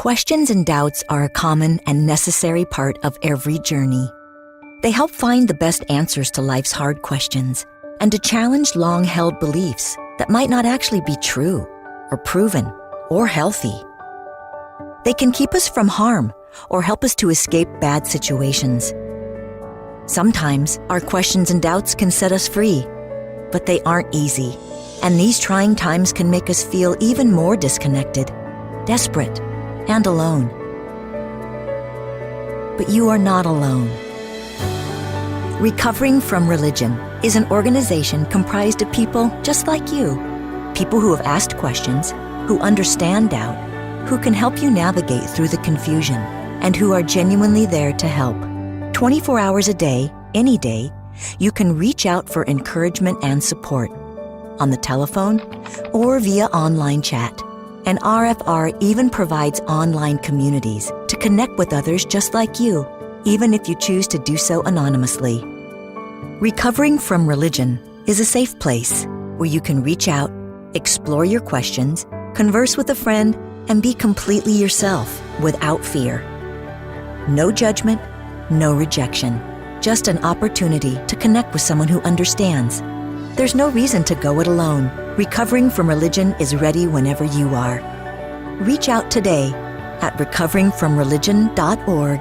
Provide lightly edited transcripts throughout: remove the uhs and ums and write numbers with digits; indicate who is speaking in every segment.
Speaker 1: Questions and doubts are a common and necessary part of every journey. They help find the best answers to life's hard questions and to challenge long-held beliefs that might not actually be true or proven or healthy. They can keep us from harm or help us to escape bad situations. Sometimes our questions and doubts can set us free, but they aren't easy, and these trying times can make us feel even more disconnected, desperate, and alone. But you are not alone. Recovering from Religion is an organization comprised of people just like you, people who have asked questions, who understand doubt, who can help you navigate through the confusion, and who are genuinely there to help. 24 hours a day, any day, you can reach out for encouragement and support on the telephone or via online chat. And RfR even provides online communities to connect with others just like you, even if you choose to do so anonymously. Recovering from Religion is a safe place where you can reach out, explore your questions, converse with a friend, and be completely yourself without fear. No judgment, no rejection, just an opportunity to connect with someone who understands. There's no reason to go it alone. Recovering from Religion is ready whenever you are. Reach out today at recoveringfromreligion.org.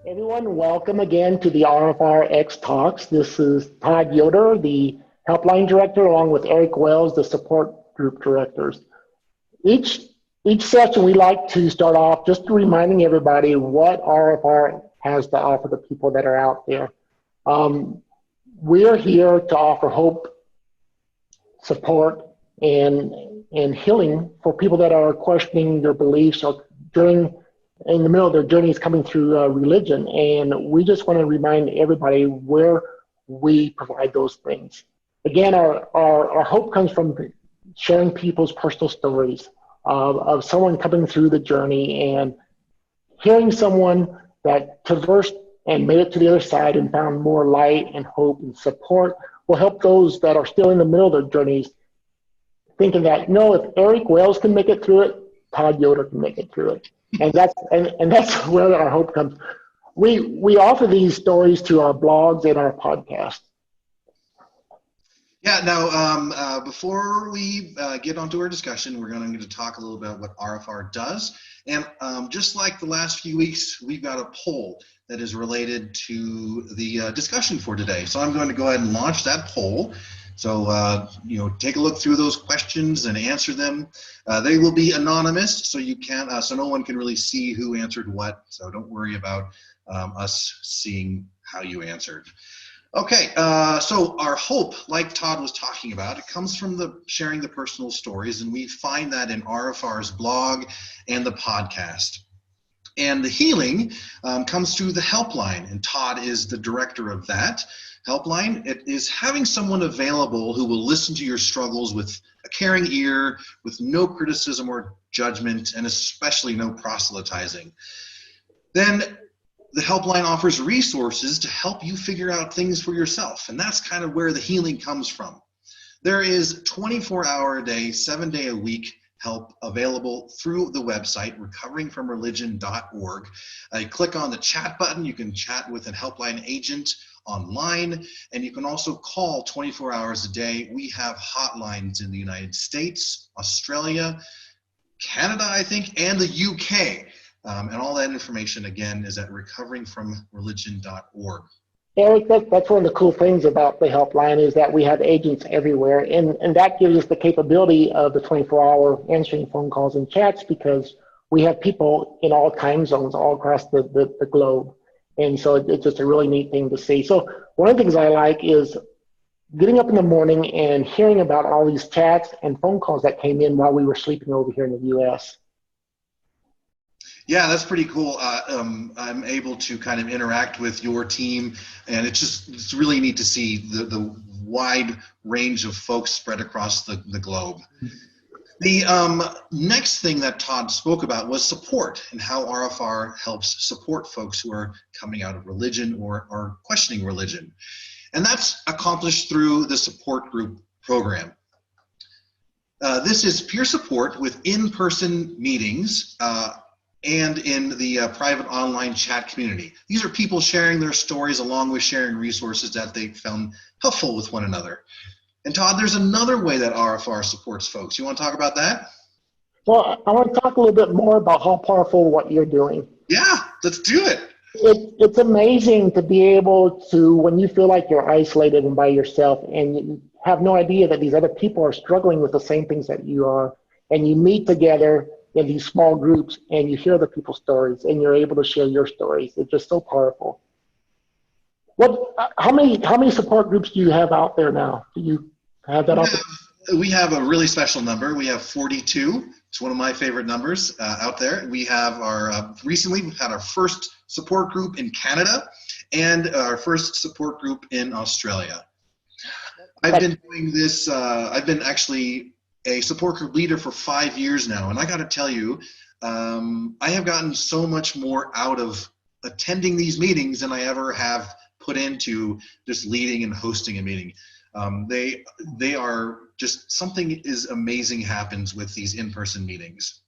Speaker 2: Everyone, welcome again to the RfRx Talks. This is Todd Yoder, the Helpline Director, along with Eric Wells, the Support Group Directors. Each session we like to start off just reminding everybody what RfR has to offer the people that are out there. We're here to offer hope, support, and healing for people that are questioning their beliefs or in the middle of their journeys coming through religion. And we just want to remind everybody where we provide those things. Again, our hope comes from sharing people's personal stories of someone coming through the journey and hearing someone that traversed and made it to the other side and found more light and hope and support will help those that are still in the middle of their journeys, thinking that, no, if Eric Wells can make it through it, Todd Yoder can make it through it. And that's where our hope comes. We offer these stories to our blogs and our podcasts.
Speaker 3: Yeah, now, before we get onto our discussion, we're going to talk a little bit about what RfR does. And just like the last few weeks, we've got a poll that is related to the discussion for today. So I'm going to go ahead and launch that poll. So, take a look through those questions and answer them. They will be anonymous, so you can, so no one can really see who answered what. So don't worry about us seeing how you answered. Okay, so our hope, like Todd was talking about, it comes from sharing the personal stories, and we find that in RfR's blog and the podcast. And the healing comes through the helpline, and Todd is the director of that helpline. It is having someone available who will listen to your struggles with a caring ear, with no criticism or judgment, and especially no proselytizing. Then the helpline offers resources to help you figure out things for yourself, and that's kind of where the healing comes from. There is 24-hour-a-day, 7-day-a-week help available through the website, recoveringfromreligion.org. You click on the chat button, you can chat with a helpline agent online, and you can also call 24 hours a day. We have hotlines in the United States, Australia, Canada, I think, and the UK. And all that information, again, is at recoveringfromreligion.org.
Speaker 2: Eric, that's one of the cool things about the helpline is that we have agents everywhere, and that gives us the capability of the 24-hour answering phone calls and chats because we have people in all time zones all across the globe. And so it's just a really neat thing to see. So one of the things I like is getting up in the morning and hearing about all these chats and phone calls that came in while we were sleeping over here in the U.S.
Speaker 3: Yeah, that's pretty cool. I'm able to kind of interact with your team, and it's really neat to see the wide range of folks spread across the globe. The next thing that Todd spoke about was support and how RfR helps support folks who are coming out of religion or are questioning religion. And that's accomplished through the support group program. This is peer support with in-person meetings and in the private online chat community. These are people sharing their stories along with sharing resources that they found helpful with one another. And Todd, there's another way that RFR supports folks. You want to talk about that?
Speaker 2: Well, I want to talk a little bit more about how powerful what you're doing.
Speaker 3: Yeah, let's do it.
Speaker 2: It's amazing to be able to, when you feel like you're isolated and by yourself and you have no idea that these other people are struggling with the same things that you are, and you meet together in these small groups and you hear the people's stories and you're able to share your stories. It's just so powerful. How many support groups do you have out there now? Do you have that?
Speaker 3: We have a really special number. We have 42. It's one of my favorite numbers out there. We have recently we've had our first support group in Canada and our first support group in Australia. I've been doing this, I've been actually a support group leader for 5 years now. And I got to tell you, I have gotten so much more out of attending these meetings than I ever have put into just leading and hosting a meeting. They are just, something is amazing happens with these in-person meetings.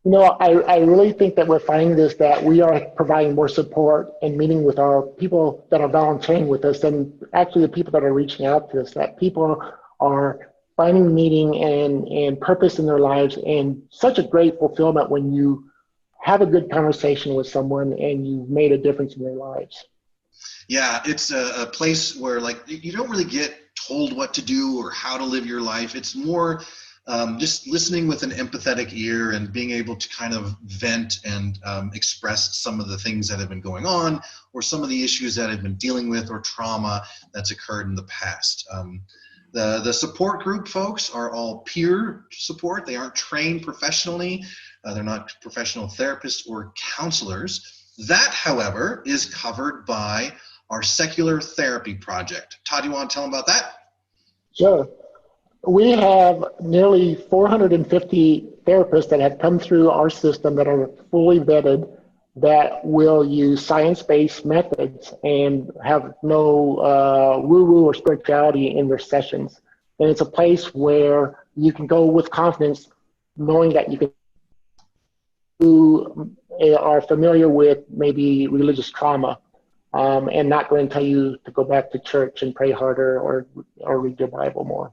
Speaker 2: I really think that we're finding this, that we are providing more support and meeting with our people that are volunteering with us and actually the people that are reaching out to us, that people are finding meaning and purpose in their lives, and such a great fulfillment when you have a good conversation with someone and you've made a difference in their lives.
Speaker 3: Yeah, it's a place where like you don't really get told what to do or how to live your life. It's more just listening with an empathetic ear and being able to kind of vent and express some of the things that have been going on or some of the issues that I've been dealing with or trauma that's occurred in the past. The support group folks are all peer support. They aren't trained professionally. They're not professional therapists or counselors. That, however, is covered by our secular therapy project. Todd, you want to tell them about that?
Speaker 2: Sure. We have nearly 450 therapists that have come through our system that are fully vetted, that will use science-based methods and have no woo-woo or spirituality in their sessions. And it's a place where you can go with confidence, knowing that you can who are familiar with maybe religious trauma, and not going to tell you to go back to church and pray harder or read your Bible more.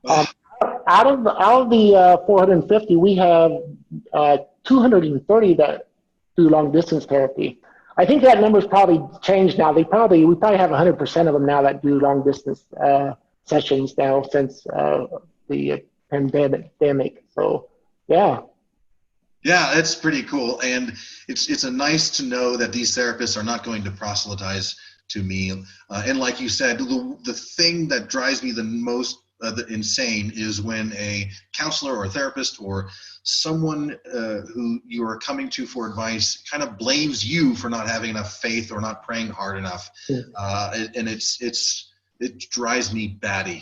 Speaker 2: Out of the 450, we have 230 that do long distance therapy. I think that number's probably changed now. We probably have 100% of them now that do long distance sessions now since the pandemic. So yeah.
Speaker 3: Yeah, that's pretty cool, and it's a nice to know that these therapists are not going to proselytize to me. And like you said, the thing that drives me the most insane is when a counselor or a therapist or someone who you are coming to for advice kind of blames you for not having enough faith or not praying hard enough, and it drives me batty.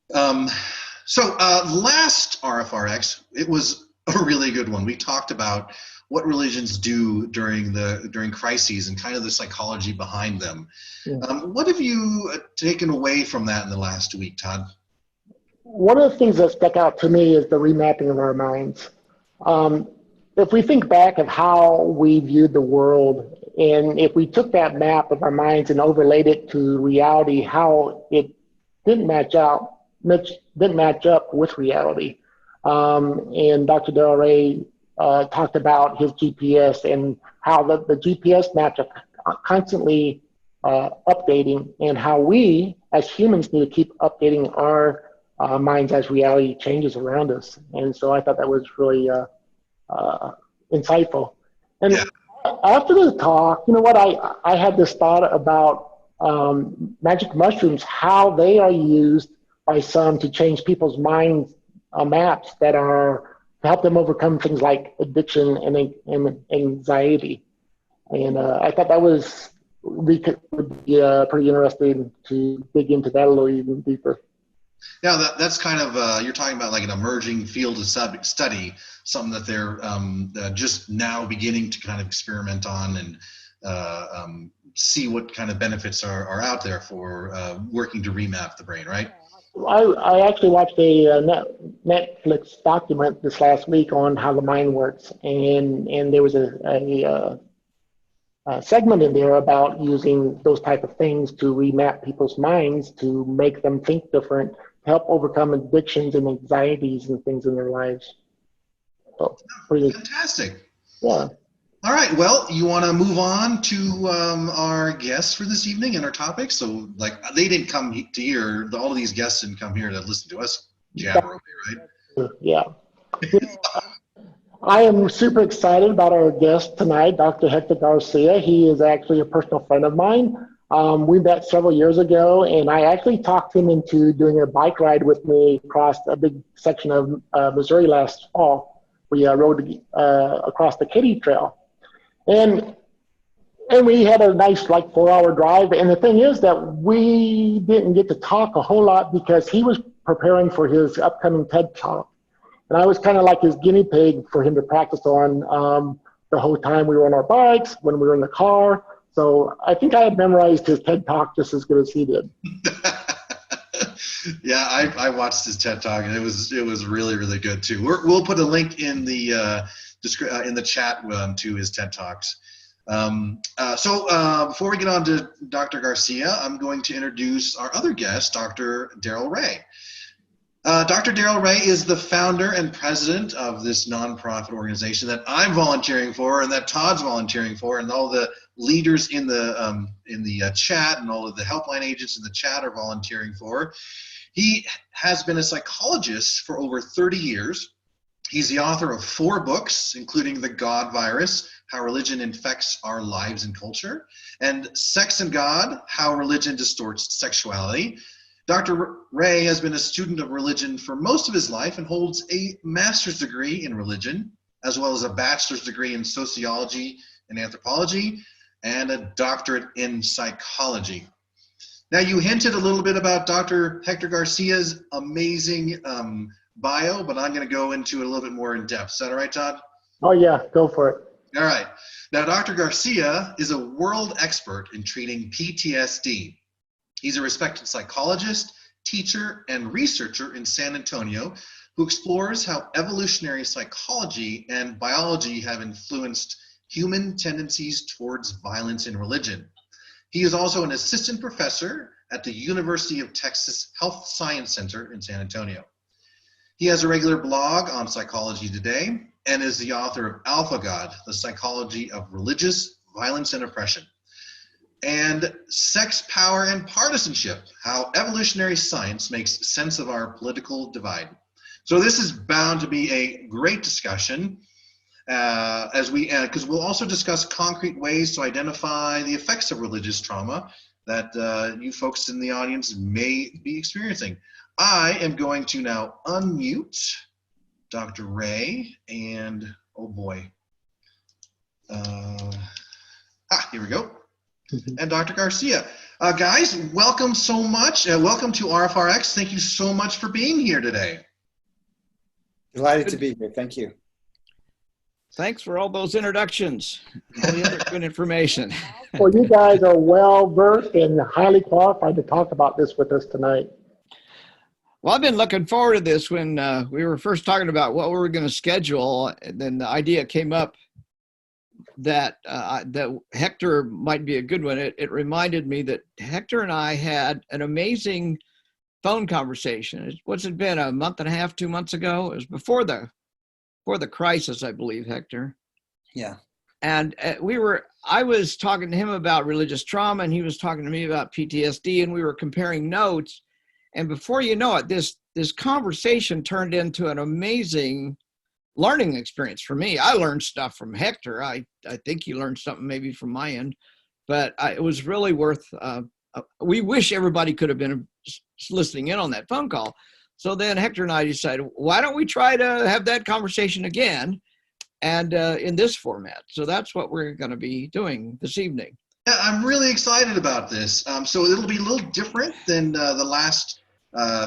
Speaker 3: So last RfRx, it was a really good one. We talked about what religions do during crises and kind of the psychology behind them. Yeah. What have you taken away from that in the last week, Todd?
Speaker 2: One of the things that stuck out to me is the remapping of our minds. If we think back of how we viewed the world, and if we took that map of our minds and overlaid it to reality, how it didn't match up with reality. And Dr. Darrel talked about his GPS and how the GPS maps are constantly updating, and how we as humans need to keep updating our minds as reality changes around us. And so I thought that was really insightful. And after the talk, you know what, I had this thought about magic mushrooms, how they are used by some to change people's minds maps that are to help them overcome things like addiction and anxiety. And I thought that would be pretty interesting to dig into that a little even deeper.
Speaker 3: Yeah, that's kind of, you're talking about like an emerging field of study, something that they're just now beginning to kind of experiment on and see what kind of benefits are out there for working to remap the brain, right?
Speaker 2: I actually watched a Netflix document this last week on how the mind works, and there was a segment in there about using those type of things to remap people's minds to make them think different, help overcome addictions and anxieties and things in their lives. So, pretty,
Speaker 3: Fantastic.
Speaker 2: yeah.
Speaker 3: All right. Well, you want to move on to our guests for this evening and our topics? So, like, they didn't come to here. All of these guests didn't come here to listen to us jabber over here, right?
Speaker 2: Yeah. I am super excited about our guest tonight, Dr. Hector Garcia. He is actually a personal friend of mine. We met several years ago, and I actually talked him into doing a bike ride with me across a big section of Missouri last fall. We rode across the Katy Trail. And we had a nice, like, 4-hour drive. And the thing is that we didn't get to talk a whole lot because he was preparing for his upcoming TED Talk. And I was kind of like his guinea pig for him to practice on the whole time we were on our bikes, when we were in the car. So I think I had memorized his TED Talk just as good as he did.
Speaker 3: Yeah, I watched his TED Talk, and it was really, really good too. We'll put a link in the chat to his TED Talks. So before we get on to Dr. Garcia, I'm going to introduce our other guest, Dr. Darrel Ray. Dr. Darrel Ray is the founder and president of this nonprofit organization that I'm volunteering for, and that Todd's volunteering for, and all the leaders in the chat and all of the helpline agents in the chat are volunteering for. He has been a psychologist for over 30 years. He's the author of 4 books, including The God Virus, How Religion Infects Our Lives and Culture, and Sex and God, How Religion Distorts Sexuality. Dr. Ray has been a student of religion for most of his life and holds a master's degree in religion, as well as a bachelor's degree in sociology and anthropology, and a doctorate in psychology. Now, you hinted a little bit about Dr. Hector Garcia's amazing bio, but I'm going to go into it a little bit more in depth. Is that all right, Todd?
Speaker 2: Oh, yeah, go for it.
Speaker 3: All right. Now, Dr. Garcia is a world expert in treating PTSD. He's a respected psychologist, teacher, and researcher in San Antonio who explores how evolutionary psychology and biology have influenced human tendencies towards violence in religion. He is also an assistant professor at the University of Texas Health Science Center in San Antonio. He has a regular blog on Psychology Today and is the author of Alpha God, The Psychology of Religious Violence and Oppression, and Sex, Power, and Partisanship, How Evolutionary Science Makes Sense of Our Political Divide. So this is bound to be a great discussion because we'll also discuss concrete ways to identify the effects of religious trauma that you folks in the audience may be experiencing. I am going to now unmute Dr. Ray and, oh boy, here we go. And Dr. Garcia. Guys, welcome so much. Welcome to RfRx. Thank you so much for being here today.
Speaker 4: Delighted to be here. Thank you.
Speaker 5: Thanks for all those introductions, all the other good information.
Speaker 2: Well, you guys are well-versed and highly qualified to talk about this with us tonight.
Speaker 5: Well, I've been looking forward to this. When we were first talking about what we were going to schedule, and then the idea came up that that Hector might be a good one. It reminded me that Hector and I had an amazing phone conversation. What's it been, a month and a half, 2 months ago? It was before the crisis, I believe, Hector.
Speaker 4: Yeah.
Speaker 5: And I was talking to him about religious trauma, and he was talking to me about PTSD, and we were comparing notes. And before you know it, this conversation turned into an amazing learning experience for me. I learned stuff from Hector. I think he learned something maybe from my end, but it was really worth, we wish everybody could have been listening in on that phone call. So then Hector and I decided, why don't we try to have that conversation again and in this format? So that's what we're going to be doing this evening.
Speaker 3: Yeah, I'm really excited about this. So it'll be a little different than the last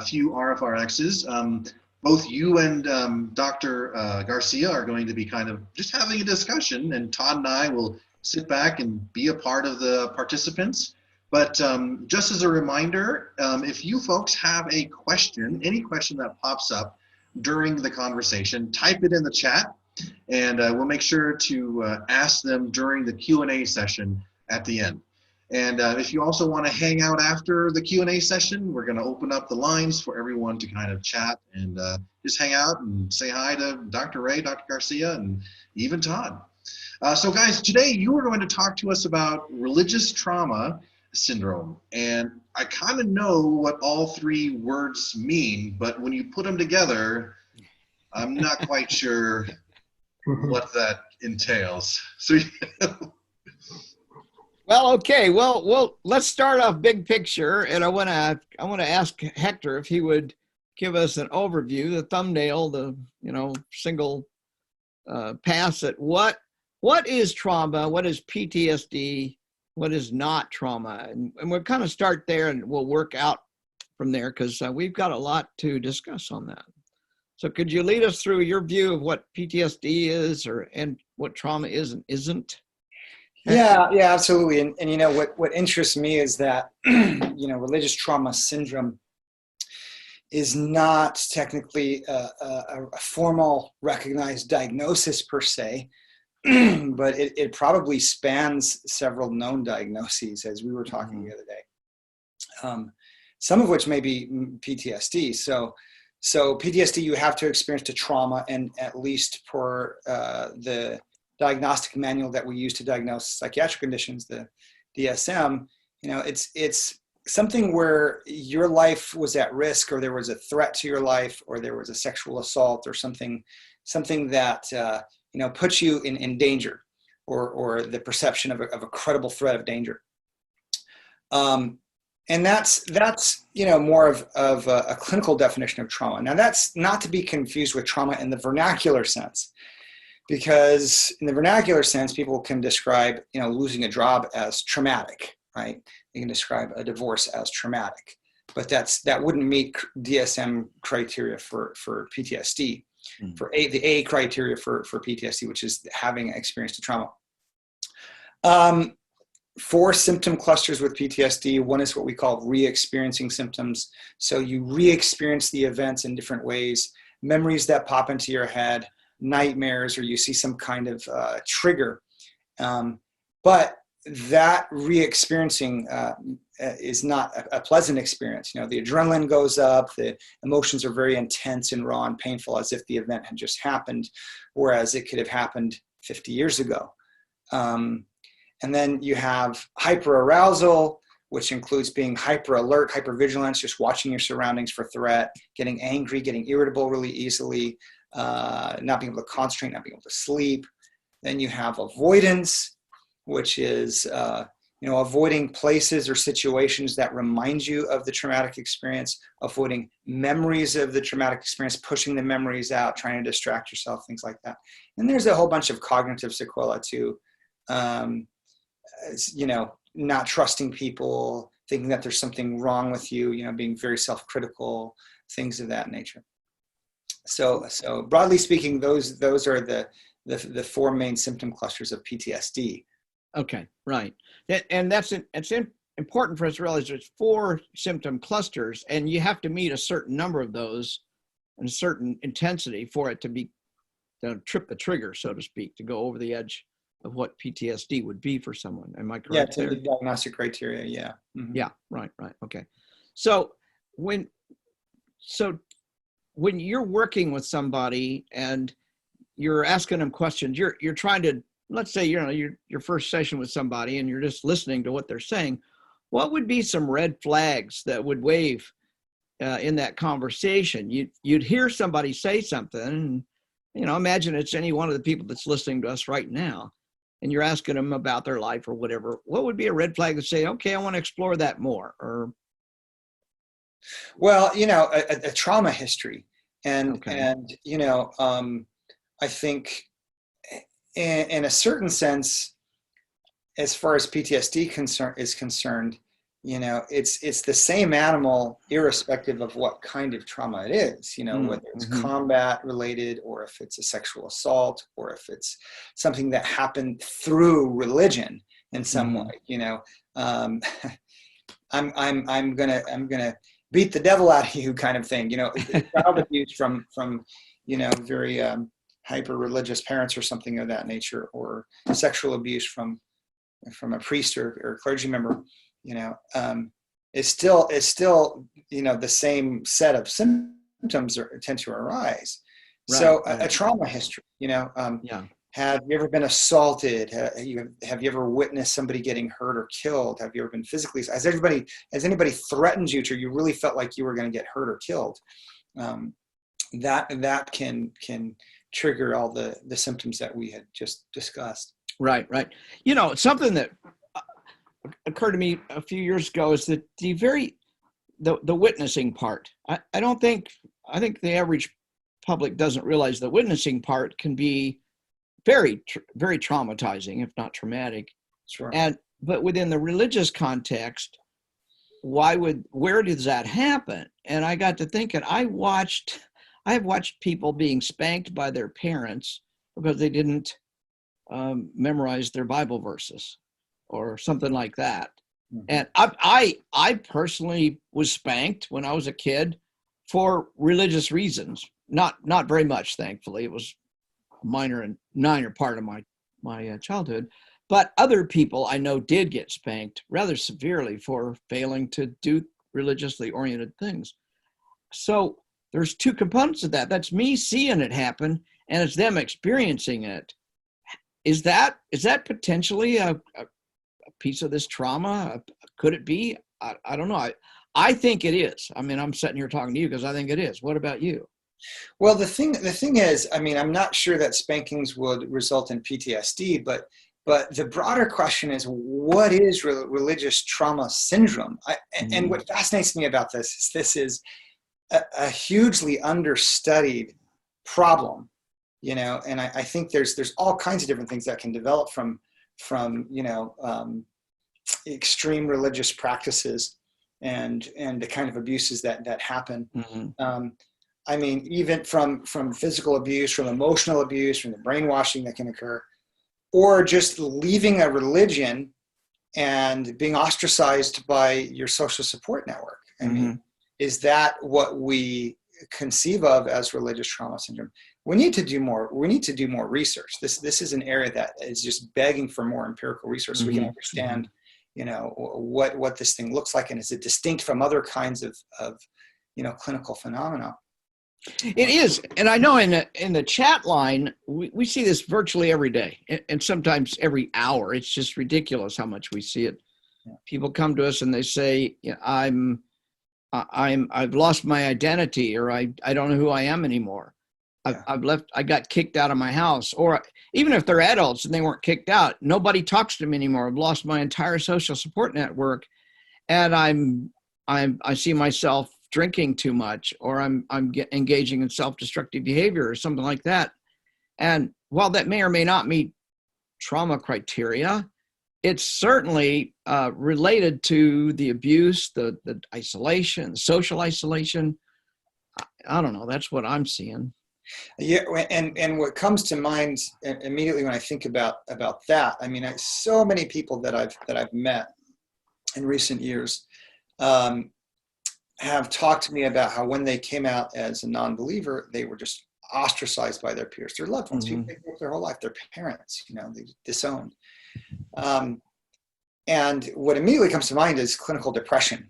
Speaker 3: few RfRxs. Both you and Dr. Garcia are going to be kind of just having a discussion, and Todd and I will sit back and be a part of the participants. But just as a reminder, if you folks have a question, any question that pops up during the conversation, type it in the chat, and we'll make sure to ask them during the Q&A session at the end. And if you also want to hang out after the Q&A session, we're going to open up the lines for everyone to kind of chat and just hang out and say hi to Dr. Ray, Dr. Garcia, and even Todd. So guys, today you are going to talk to us about religious trauma syndrome. And I kind of know what all three words mean, but when you put them together, I'm not quite sure what that entails. So
Speaker 5: Well, okay. Well, let's start off big picture, and I want to ask Hector if he would give us an overview, the thumbnail, the single pass at what is trauma, what is PTSD, what is not trauma, and we'll kind of start there, and we'll work out from there because we've got a lot to discuss on that. So, could you lead us through your view of what PTSD is, and what trauma is and isn't?
Speaker 4: Yeah, absolutely. And what interests me is that religious trauma syndrome is not technically a formal recognized diagnosis per se, but it probably spans several known diagnoses, as we were talking the other day. Some of which may be PTSD. So PTSD, you have to experience a trauma, and at least for the diagnostic manual that we use to diagnose psychiatric conditions, the DSM, it's something where your life was at risk, or there was a threat to your life, or there was a sexual assault, or something that puts you in danger, or the perception of a credible threat of danger. And that's more of a clinical definition of trauma. Now, that's not to be confused with trauma in the vernacular sense. Because in the vernacular sense, people can describe, losing a job as traumatic, right? They can describe a divorce as traumatic, but that wouldn't meet DSM criteria for PTSD, for the A criteria for PTSD, which is having experienced a trauma. 4 symptom clusters with PTSD. One is what we call re-experiencing symptoms. So you re-experience the events in different ways, memories that pop into your head, nightmares, or you see some kind of trigger. But that re-experiencing is not a pleasant experience. The adrenaline goes up, the emotions are very intense and raw and painful, as if the event had just happened, whereas it could have happened 50 years ago. And then you have hyperarousal, which includes being hyper alert, hypervigilance, just watching your surroundings for threat, getting angry, getting irritable really easily, not being able to concentrate, not being able to sleep. Then you have avoidance, which is avoiding places or situations that remind you of the traumatic experience, avoiding memories of the traumatic experience, pushing the memories out, trying to distract yourself, things like that. And there's a whole bunch of cognitive sequelae too. Not trusting people, thinking that there's something wrong with you, being very self-critical, things of that nature. So broadly speaking, those are the 4 main symptom clusters of PTSD.
Speaker 5: Okay, right. And it's important for us to realize there's 4 symptom clusters, and you have to meet a certain number of those and a certain intensity for it to trip the trigger, so to speak, to go over the edge of what PTSD would be for someone. Am I correct?
Speaker 4: Yeah, to the diagnostic criteria, yeah. Mm-hmm.
Speaker 5: Yeah, right, okay. So when you're working with somebody and you're asking them questions, you're trying to, let's say, your first session with somebody and you're just listening to what they're saying, what would be some red flags that would wave in that conversation? You'd hear somebody say something, and, imagine it's any one of the people that's listening to us right now, and you're asking them about their life or whatever. What would be a red flag to say, okay, I want to explore that more? Or,
Speaker 4: well, a trauma history, and
Speaker 5: okay.
Speaker 4: and I think in a certain sense, as far as PTSD is concerned, it's the same animal, irrespective of what kind of trauma it is, whether it's combat related, or if it's a sexual assault, or if it's something that happened through religion in some way, I'm gonna beat the devil out of you kind of thing. You know, child abuse from very hyper religious parents or something of that nature, or sexual abuse from a priest or clergy member, you know, is still the same set of symptoms tend to arise.
Speaker 5: Right,
Speaker 4: So
Speaker 5: right.
Speaker 4: a trauma history,
Speaker 5: Yeah.
Speaker 4: have you ever been assaulted? Have you ever witnessed somebody getting hurt or killed? Have you ever been physically? Has anybody threatened you to you really felt like you were going to get hurt or killed? That can trigger all the symptoms that we had just discussed.
Speaker 5: Right, right. You know, something that occurred to me a few years ago is that the witnessing part. I think the average public doesn't realize the witnessing part can be very traumatizing, if not traumatic.
Speaker 4: Sure.
Speaker 5: But within the religious context, where does that happen? And I got to thinking, I have watched people being spanked by their parents because they didn't memorize their Bible verses or something like that. Mm-hmm. And I personally was spanked when I was a kid for religious reasons. Not very much, thankfully. It was a minor part of my childhood. But other people I know did get spanked rather severely for failing to do religiously oriented things. So there's two components of that. That's me seeing it happen, and it's them experiencing it. Is that potentially a piece of this trauma? Could it be? I don't know. I think it is. I mean, I'm sitting here talking to you because I think it is. What about you?
Speaker 4: Well, the thing is, I mean, I'm not sure that spankings would result in PTSD, but the broader question is, what is religious trauma syndrome? And what fascinates me about this is a hugely understudied problem, you know. And I think there's all kinds of different things that can develop from extreme religious practices and the kind of abuses that happen. Mm-hmm. I mean, even from physical abuse, from emotional abuse, from the brainwashing that can occur, or just leaving a religion and being ostracized by your social support network. I mean, is that what we conceive of as religious trauma syndrome? We need to do more. We need to do more research. This is an area that is just begging for more empirical research so we can understand, you know, what this thing looks like, and is it distinct from other kinds of clinical phenomena.
Speaker 5: It is, and I know in the chat line we see this virtually every day, and sometimes every hour. It's just ridiculous how much we see it. Yeah. People come to us and they say, I've lost my identity, or I don't know who I am anymore. Yeah. I got kicked out of my house, or even if they're adults and they weren't kicked out, nobody talks to me anymore. I've lost my entire social support network, and I see myself drinking too much, or I'm engaging in self-destructive behavior or something like that. And while that may or may not meet trauma criteria, it's certainly related to the abuse, the isolation, social isolation. I don't know. That's what I'm seeing.
Speaker 4: Yeah, and what comes to mind immediately when I think about that, I mean, so many people that I've met in recent years have talked to me about how when they came out as a non-believer, they were just ostracized by their peers, their loved ones, people they grew up their whole life, their parents, they disowned. And what immediately comes to mind is clinical depression,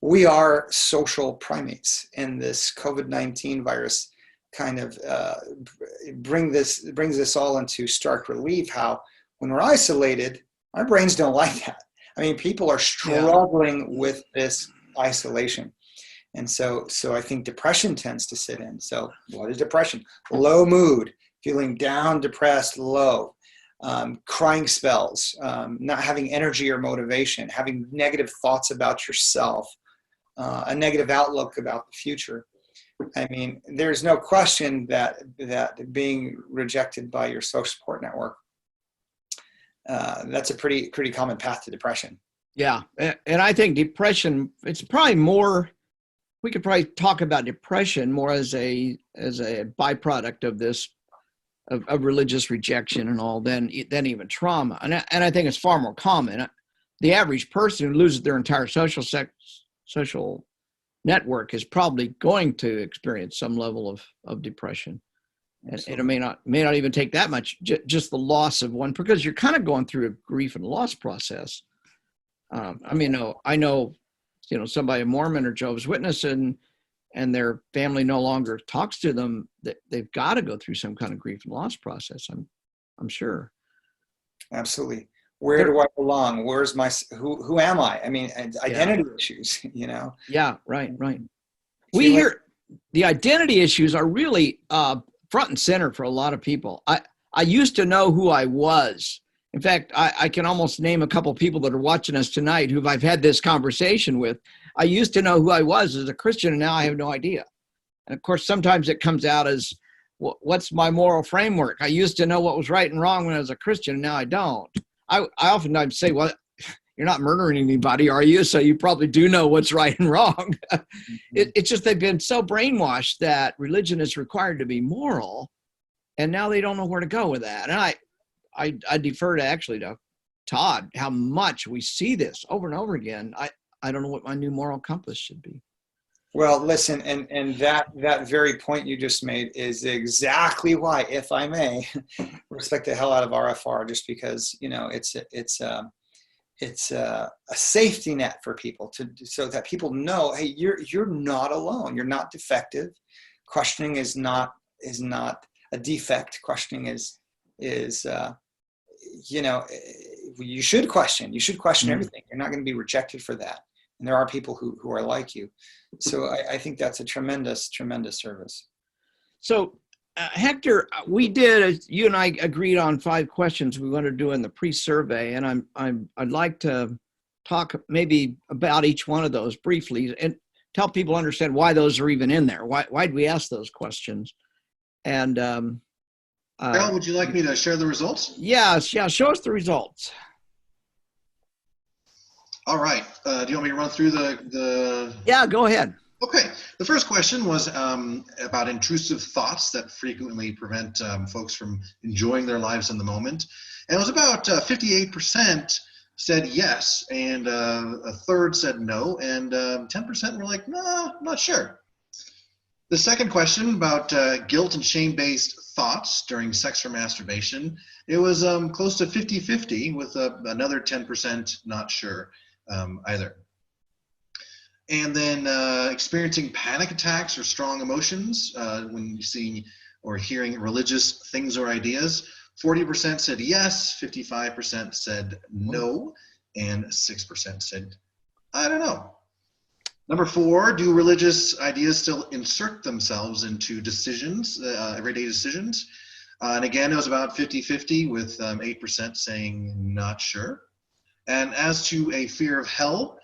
Speaker 4: we are social primates, and this COVID-19 virus kind of brings this all into stark relief, how when we're isolated, our brains don't like that. I mean, people are struggling with this isolation. And so I think depression tends to sit in. So what is depression? Low mood, feeling down, depressed, low, crying spells, not having energy or motivation, having negative thoughts about yourself, a negative outlook about the future. I mean, there's no question that being rejected by your social support network, that's a pretty common path to depression.
Speaker 5: Yeah, and I think depression, it's probably more, we could probably talk about depression more as a byproduct of this of religious rejection and all than even trauma. And I think it's far more common. The average person who loses their entire social network is probably going to experience some level of depression. And it may not even take that much, just the loss of one, because you're kind of going through a grief and loss process. I know, somebody, a Mormon or Jehovah's Witness, and their family no longer talks to them, that they've got to go through some kind of grief and loss process. I'm sure.
Speaker 4: Absolutely. Where do I belong? Where's who am I? I mean, identity issues,
Speaker 5: Yeah, right. We hear the identity issues are really front and center for a lot of people. I used to know who I was. In fact, I can almost name a couple of people that are watching us tonight who I've had this conversation with. I used to know who I was as a Christian, and now I have no idea. And of course, sometimes it comes out as, what's my moral framework? I used to know what was right and wrong when I was a Christian, and now I don't. I oftentimes say, well, you're not murdering anybody, are you? So you probably do know what's right and wrong. It's just they've been so brainwashed that religion is required to be moral, and now they don't know where to go with that. And I defer to Todd, how much we see this over and over again. I don't know what my new moral compass should be.
Speaker 4: Well, listen, and that very point you just made is exactly why, if I may, respect the hell out of RFR, just because it's a safety net for people so that people know, hey, you're not alone. You're not defective. Questioning is not a defect. Questioning is you should question. You should question everything. You're not going to be rejected for that. And there are people who are like you. So I think that's a tremendous, tremendous service.
Speaker 5: So Hector, you and I agreed on 5 questions we want to do in the pre-survey, and I'd like to talk maybe about each one of those briefly and help people understand why those are even in there. Why'd we ask those questions? And
Speaker 3: Darrel, would you like me to share the results?
Speaker 5: Yeah, show us the results.
Speaker 3: All right. Do you want me to run through the?
Speaker 5: Yeah, go ahead.
Speaker 3: Okay. The first question was about intrusive thoughts that frequently prevent folks from enjoying their lives in the moment. And it was about 58% said yes, and a third said no, and 10% were like, nah, not sure. The second question about guilt and shame-based thoughts during sex or masturbation, it was close to 50-50 with another 10% not sure either. And then experiencing panic attacks or strong emotions when you see or hearing religious things or ideas, 40% said yes, 55% said no, and 6% said, I don't know. Number 4, do religious ideas still insert themselves into decisions, everyday decisions? And again, it was about 50-50 with 8% saying not sure. And as to a fear of hell,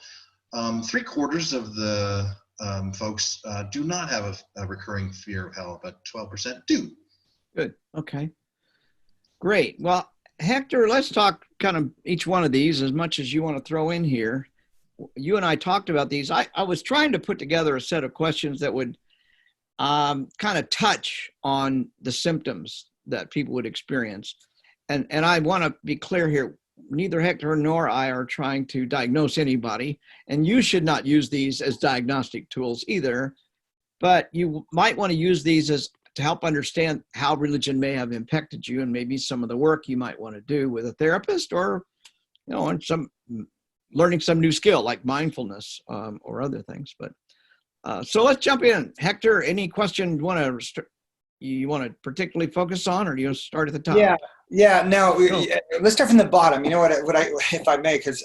Speaker 3: 3/4 of the folks do not have a recurring fear of hell, but 12% do.
Speaker 5: Good. Okay. Great. Well, Hector, let's talk kind of each one of these as much as you want to throw in here. You and I talked about these. I was trying to put together a set of questions that would kind of touch on the symptoms that people would experience. And I want to be clear here. Neither Hector nor I are trying to diagnose anybody, and you should not use these as diagnostic tools either, but you might want to use these to help understand how religion may have impacted you, and maybe some of the work you might want to do with a therapist, or on learning some new skill like mindfulness or other things. But so let's jump in. Hector, any question you want to particularly focus on, or do you start at the top?
Speaker 4: Yeah. No. Let's start from the bottom. You know what I if I may, because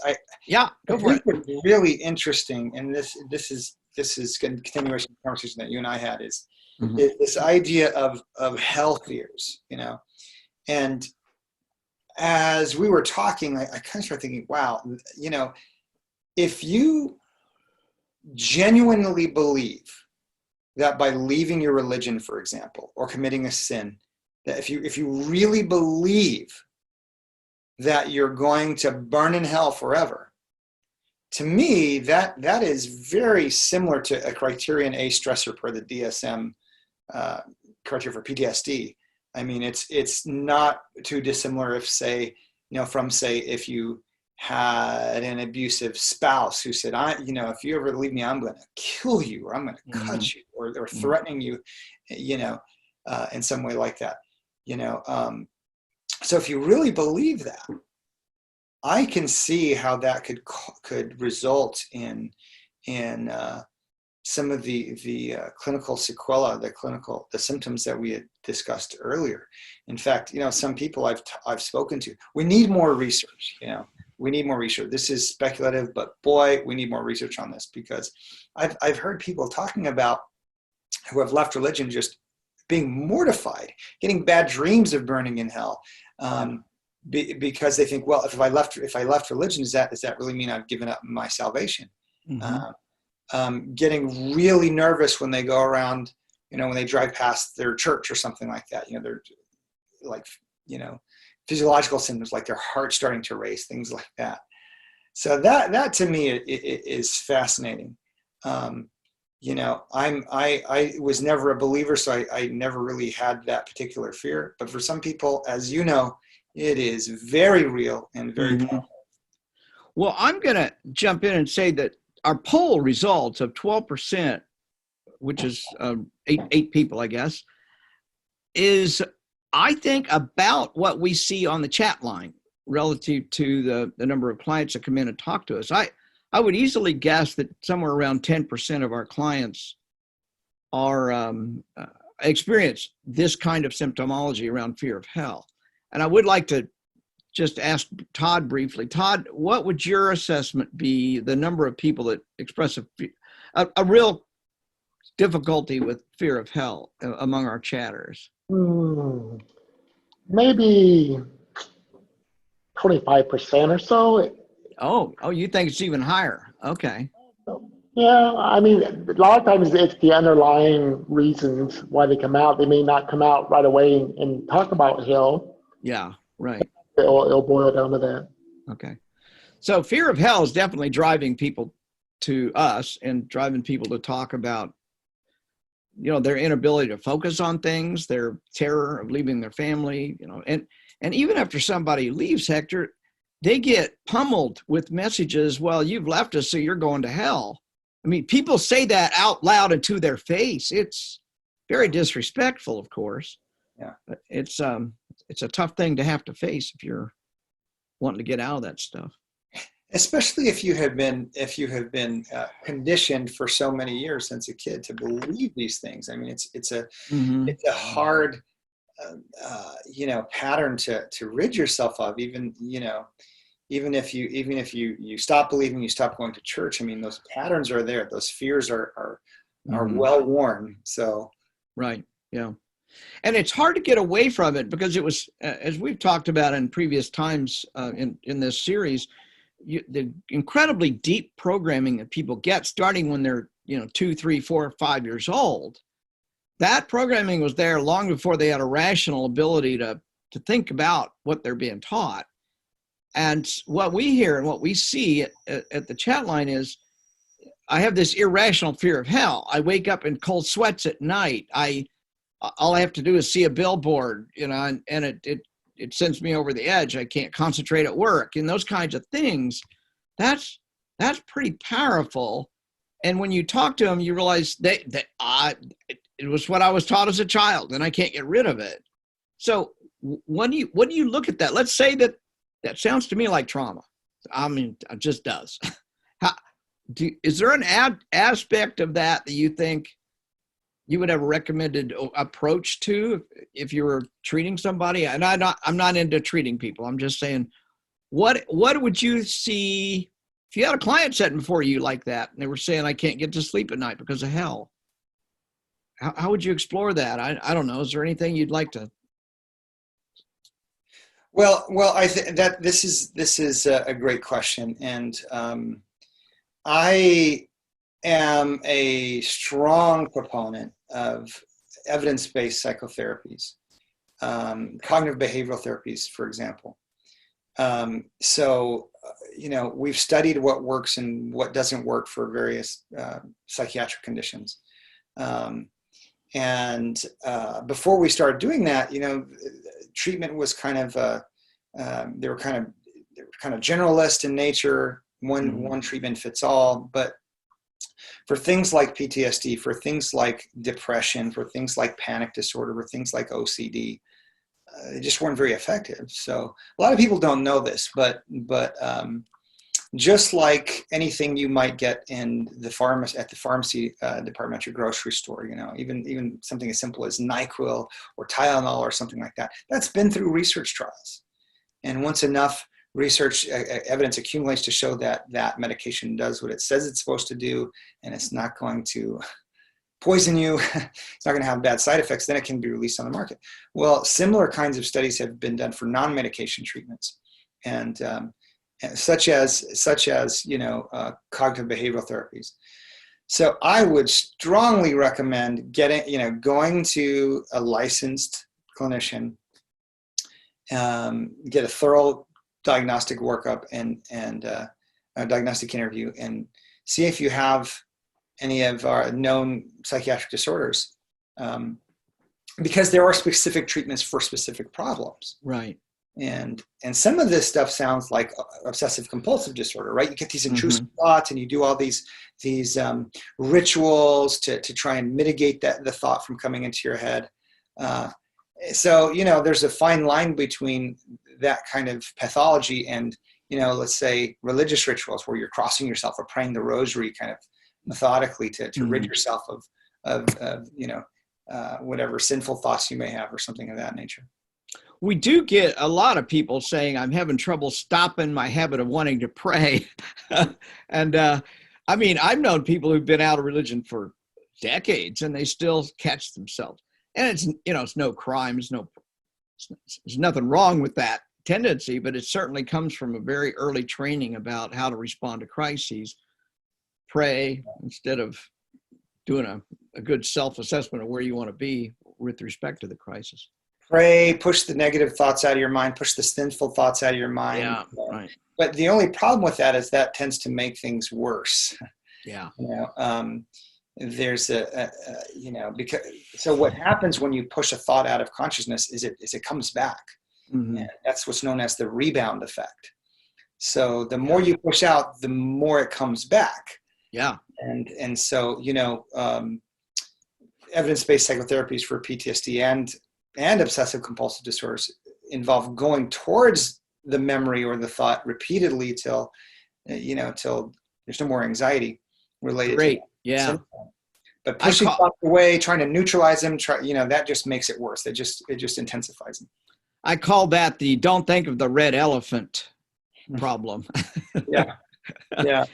Speaker 5: go for it.
Speaker 4: What's really interesting, and this is continuation of the conversation that you and I had is this idea of hell fears. And as we were talking, I kind of started thinking, wow, if you genuinely believe that by leaving your religion, for example, or committing a sin, that if you really believe that you're going to burn in hell forever, to me, that is very similar to a criterion A stressor per the DSM criteria for PTSD. I mean, it's not too dissimilar if if you had an abusive spouse who said, if you ever leave me, I'm going to kill you, or I'm going to cut you, or threatening you, in some way like that, So if you really believe that, I can see how that could result in some of the clinical sequela, the symptoms that we had discussed earlier. In fact, some people I've spoken to, we need more research. We need more research. This is speculative, but boy, we need more research on this, because I've heard people talking about who have left religion just being mortified, getting bad dreams of burning in hell, because they think, well, if I left religion, does that really mean I've given up my salvation? Getting really nervous when they go around, when they drive past their church or something like that. They're like, physiological symptoms like their heart starting to race, things like that. So that to me is fascinating. I was never a believer, so I never really had that particular fear. But for some people, as you know, it is very real and very powerful.
Speaker 5: Well, I'm going to jump in and say that our poll results of 12%, which is eight people, I guess, is, I think, about what we see on the chat line relative to the number of clients that come in and talk to us. I would easily guess that somewhere around 10% of our clients are experience this kind of symptomology around fear of hell. And I would like to just ask Todd briefly. Todd, what would your assessment be, the number of people that express a real difficulty with fear of hell among our chatters?
Speaker 2: Maybe 25% or so.
Speaker 5: Oh, you think it's even higher? Okay.
Speaker 2: Yeah, I mean, a lot of times it's the underlying reasons why they come out. They may not come out right away and talk about hell.
Speaker 5: Yeah, right.
Speaker 2: It'll boil down to that.
Speaker 5: Okay. So fear of hell is definitely driving people to us and driving people to talk about, their inability to focus on things, their terror of leaving their family, and even after somebody leaves, Hector, they get pummeled with messages, well, you've left us, so you're going to hell. I mean, people say that out loud and to their face. It's very disrespectful, of course.
Speaker 4: Yeah.
Speaker 5: But it's a tough thing to have to face if you're wanting to get out of that stuff.
Speaker 4: Especially if you have been conditioned for so many years since a kid to believe these things. I mean, it's a hard pattern to rid yourself of. Even if you stop believing, you stop going to church. I mean, those patterns are there. Those fears are well worn. So
Speaker 5: right, yeah. And it's hard to get away from it, because it was, as we've talked about in previous times in this series, the incredibly deep programming that people get starting when they're 2, 3, 4, 5 years old. That programming was there long before they had a rational ability to think about what they're being taught. And what we hear and what we see at the chat line is, I have this irrational fear of hell. I wake up in cold sweats at night. All I have to do is see a billboard, and it sends me over the edge. I can't concentrate at work, and those kinds of things. That's pretty powerful. And when you talk to them, you realize it was what I was taught as a child, and I can't get rid of it. So when you look at that, let's say that sounds to me like trauma. I mean, it just does. Is there an aspect of that you think you would have a recommended approach to if you were treating somebody? And I'm not into treating people. I'm just saying, what would you see if you had a client sitting before you like that and they were saying, I can't get to sleep at night because of hell? How would you explore that? I don't know. Is there anything you'd like to?
Speaker 4: Well, I think that this is a great question, and I am a strong proponent of evidence-based psychotherapies, cognitive behavioral therapies, for example. We've studied what works and what doesn't work for various psychiatric conditions. And before we started doing that, treatment was kind of they were kind of generalist in nature. One treatment fits all. But for things like PTSD, for things like depression, for things like panic disorder, for things like OCD, they just weren't very effective. So a lot of people don't know this, but just like anything you might get in the pharmacy department at your grocery store, even something as simple as NyQuil or Tylenol or something like that, that's been through research trials. And once enough research evidence accumulates to show that that medication does what it says it's supposed to do, and it's not going to poison you, it's not going to have bad side effects, then it can be released on the market. Well, similar kinds of studies have been done for non-medication treatments, and such as cognitive behavioral therapies. So I would strongly recommend going to a licensed clinician, get a thorough diagnostic workup and a diagnostic interview, and see if you have any of our known psychiatric disorders, because there are specific treatments for specific problems.
Speaker 5: Right.
Speaker 4: And some of this stuff sounds like obsessive compulsive disorder, right? You get these intrusive thoughts, and you do all these rituals to try and mitigate the thought from coming into your head. So there's a fine line between that kind of pathology and let's say religious rituals where you're crossing yourself or praying the rosary kind of methodically to rid yourself of whatever sinful thoughts you may have or something of that nature.
Speaker 5: We do get a lot of people saying, I'm having trouble stopping my habit of wanting to pray. And I've known people who've been out of religion for decades and they still catch themselves. And it's no crime, there's nothing wrong with that tendency, but it certainly comes from a very early training about how to respond to crises. Pray instead of doing a good self-assessment of where you want to be with respect to the crisis.
Speaker 4: Pray, push the negative thoughts out of your mind, push the sinful thoughts out of your mind.
Speaker 5: Yeah, right.
Speaker 4: But the only problem with that is that tends to make things worse.
Speaker 5: Yeah.
Speaker 4: There's because so what happens when you push a thought out of consciousness is it comes back. And that's what's known as the rebound effect. So the more you push out, the more it comes back.
Speaker 5: Yeah.
Speaker 4: And so evidence-based psychotherapies for PTSD and obsessive compulsive disorders involve going towards the memory or the thought repeatedly till there's no more anxiety related.
Speaker 5: Great.
Speaker 4: To
Speaker 5: Yeah.
Speaker 4: symptom. But pushing thoughts away, trying to neutralize them, that just makes it worse. It just intensifies them.
Speaker 5: I call that the don't think of the red elephant problem.
Speaker 4: Yeah. Yeah.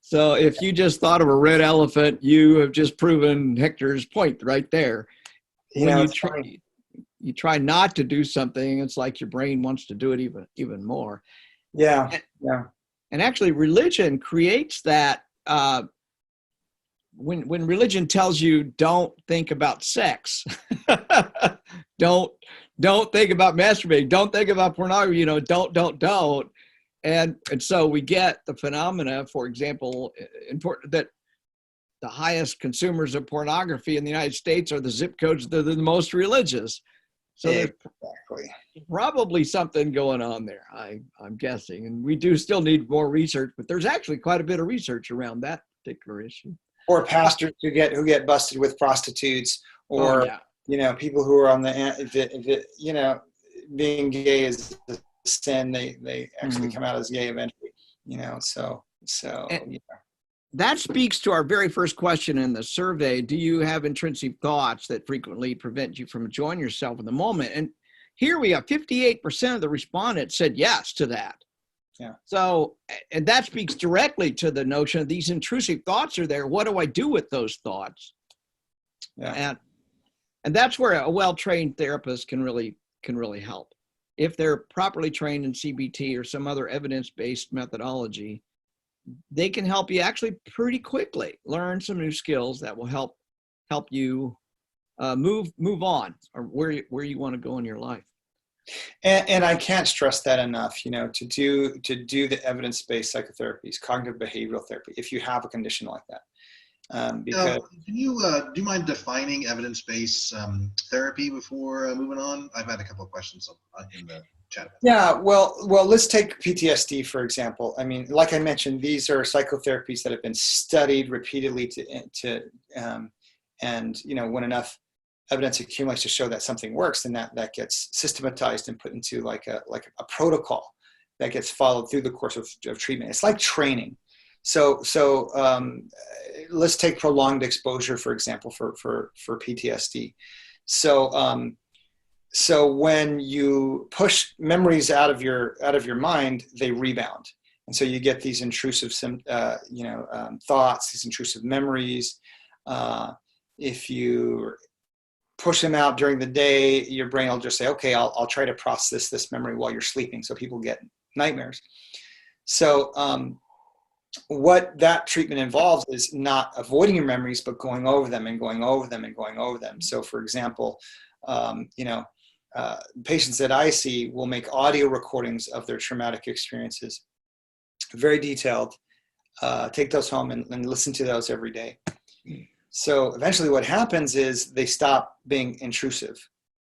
Speaker 5: So if you just thought of a red elephant, you have just proven Hector's point right there. When you try not to do something, it's like your brain wants to do it even more.
Speaker 4: Yeah. Yeah.
Speaker 5: And actually religion creates that. When religion tells you don't think about sex, don't think about masturbating, don't think about pornography, don't. And so we get the phenomena, for example, important that the highest consumers of pornography in the United States are the zip codes that are the most religious. So there's probably something going on there, I'm guessing. And we do still need more research, but there's actually quite a bit of research around that particular issue. Or
Speaker 4: pastors who get busted with prostitutes, or people who are on being gay is a sin. They actually come out as gay eventually.
Speaker 5: That speaks to our very first question in the survey. Do you have intrusive thoughts that frequently prevent you from enjoying yourself in the moment? And here we have 58% of the respondents said yes to that.
Speaker 4: Yeah.
Speaker 5: So, and that speaks directly to the notion of these intrusive thoughts are there. What do I do with those thoughts?
Speaker 4: Yeah.
Speaker 5: And that's where a well-trained therapist can really help. If they're properly trained in CBT or some other evidence-based methodology, they can help you actually pretty quickly learn some new skills that will help you move on or where you want to go in your life.
Speaker 4: And I can't stress that enough, to do the evidence-based psychotherapies, cognitive behavioral therapy, if you have a condition like that, Because
Speaker 3: Can you do you mind defining evidence-based therapy before moving on? I've had a couple of questions in the chat.
Speaker 4: yeah, well, let's take PTSD for example. I mean, like I mentioned, these are psychotherapies that have been studied repeatedly and you know, when enough evidence accumulates to show that something works, then that gets systematized and put into like a protocol that gets followed through the course of treatment. It's like training. So let's take prolonged exposure, for example, for PTSD. So so when you push memories out of your mind, they rebound, and so you get these intrusive thoughts, these intrusive memories. If you push them out during the day, your brain will just say, okay, I'll try to process this memory while you're sleeping. So people get nightmares. So what that treatment involves is not avoiding your memories, but going over them and going over them and going over them. So for example, patients that I see will make audio recordings of their traumatic experiences, very detailed, take those home and listen to those every day. So eventually what happens is they stop being intrusive.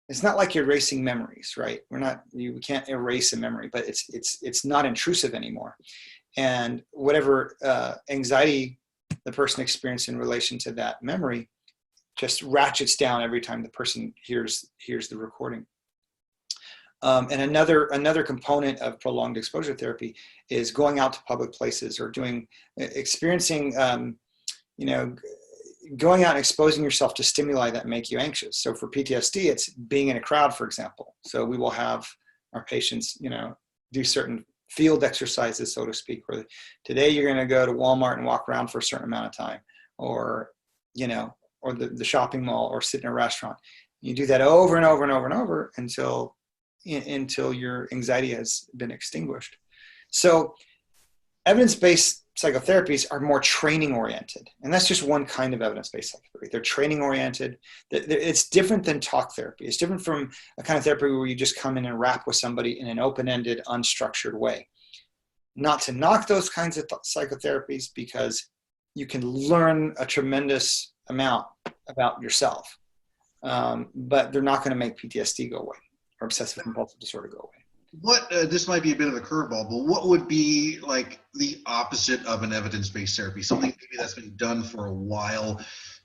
Speaker 4: It's not like erasing memories, right? You can't erase a memory, but it's not intrusive anymore. And whatever anxiety the person experienced in relation to that memory just ratchets down every time the person hears the recording. And another component of prolonged exposure therapy is going out to public places or experiencing, going out and exposing yourself to stimuli that make you anxious. So for PTSD, it's being in a crowd, for example. So we will have our patients, do certain field exercises, so to speak, where today you're going to go to Walmart and walk around for a certain amount of time, or the shopping mall, or sit in a restaurant. You do that over and over and over and over until your anxiety has been extinguished. So evidence-based psychotherapies are more training oriented, and that's just one kind of evidence-based psychotherapy. They're training oriented. It's different than talk therapy. It's different from a kind of therapy where you just come in and rap with somebody in an open-ended, unstructured way. Not to knock those kinds of psychotherapies, because you can learn a tremendous amount about yourself, but they're not going to make PTSD go away or obsessive compulsive disorder go away.
Speaker 3: This might be a bit of a curveball, but what would be like the opposite of an evidence-based therapy? Something maybe that's been done for a while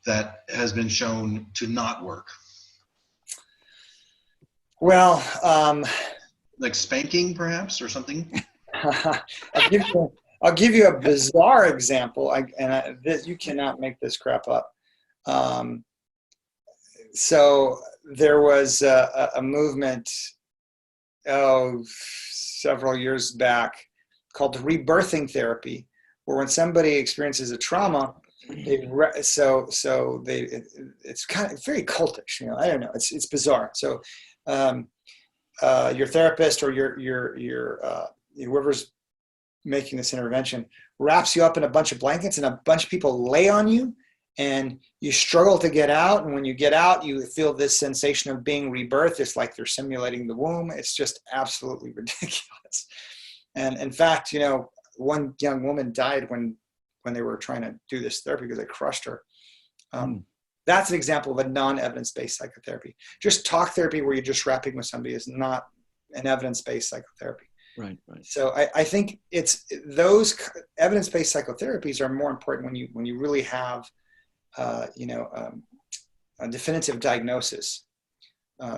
Speaker 3: that has been shown to not work?
Speaker 4: Well,
Speaker 3: like spanking, perhaps, or something.
Speaker 4: I'll give you a bizarre example, you cannot make this crap up. So there was a movement several years back called rebirthing therapy, where when somebody experiences a trauma, it's kind of very cultish. I don't know. It's bizarre. So your therapist or your whoever's making this intervention wraps you up in a bunch of blankets, and a bunch of people lay on you, and you struggle to get out. And when you get out, you feel this sensation of being rebirthed. It's like they're simulating the womb. It's just absolutely ridiculous. And in fact, one young woman died when they were trying to do this therapy because they crushed her. That's an example of a non-evidence-based psychotherapy. Just talk therapy where you're just rapping with somebody is not an evidence-based psychotherapy.
Speaker 5: Right.
Speaker 4: So I think it's those evidence-based psychotherapies are more important when you really have a definitive diagnosis,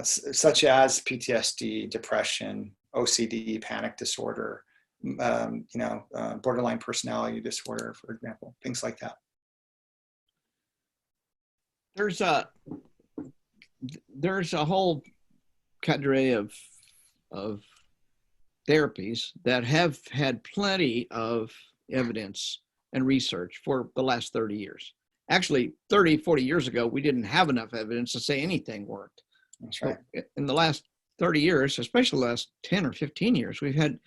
Speaker 4: such as PTSD, depression, OCD, panic disorder, borderline personality disorder, for example, things like that.
Speaker 5: There's a whole cadre of therapies that have had plenty of evidence and research for the last 30 years. Actually, 30, 40 years ago, we didn't have enough evidence to say anything worked.
Speaker 4: That's right.
Speaker 5: In the last 30 years, especially the last 10 or 15 years, we've had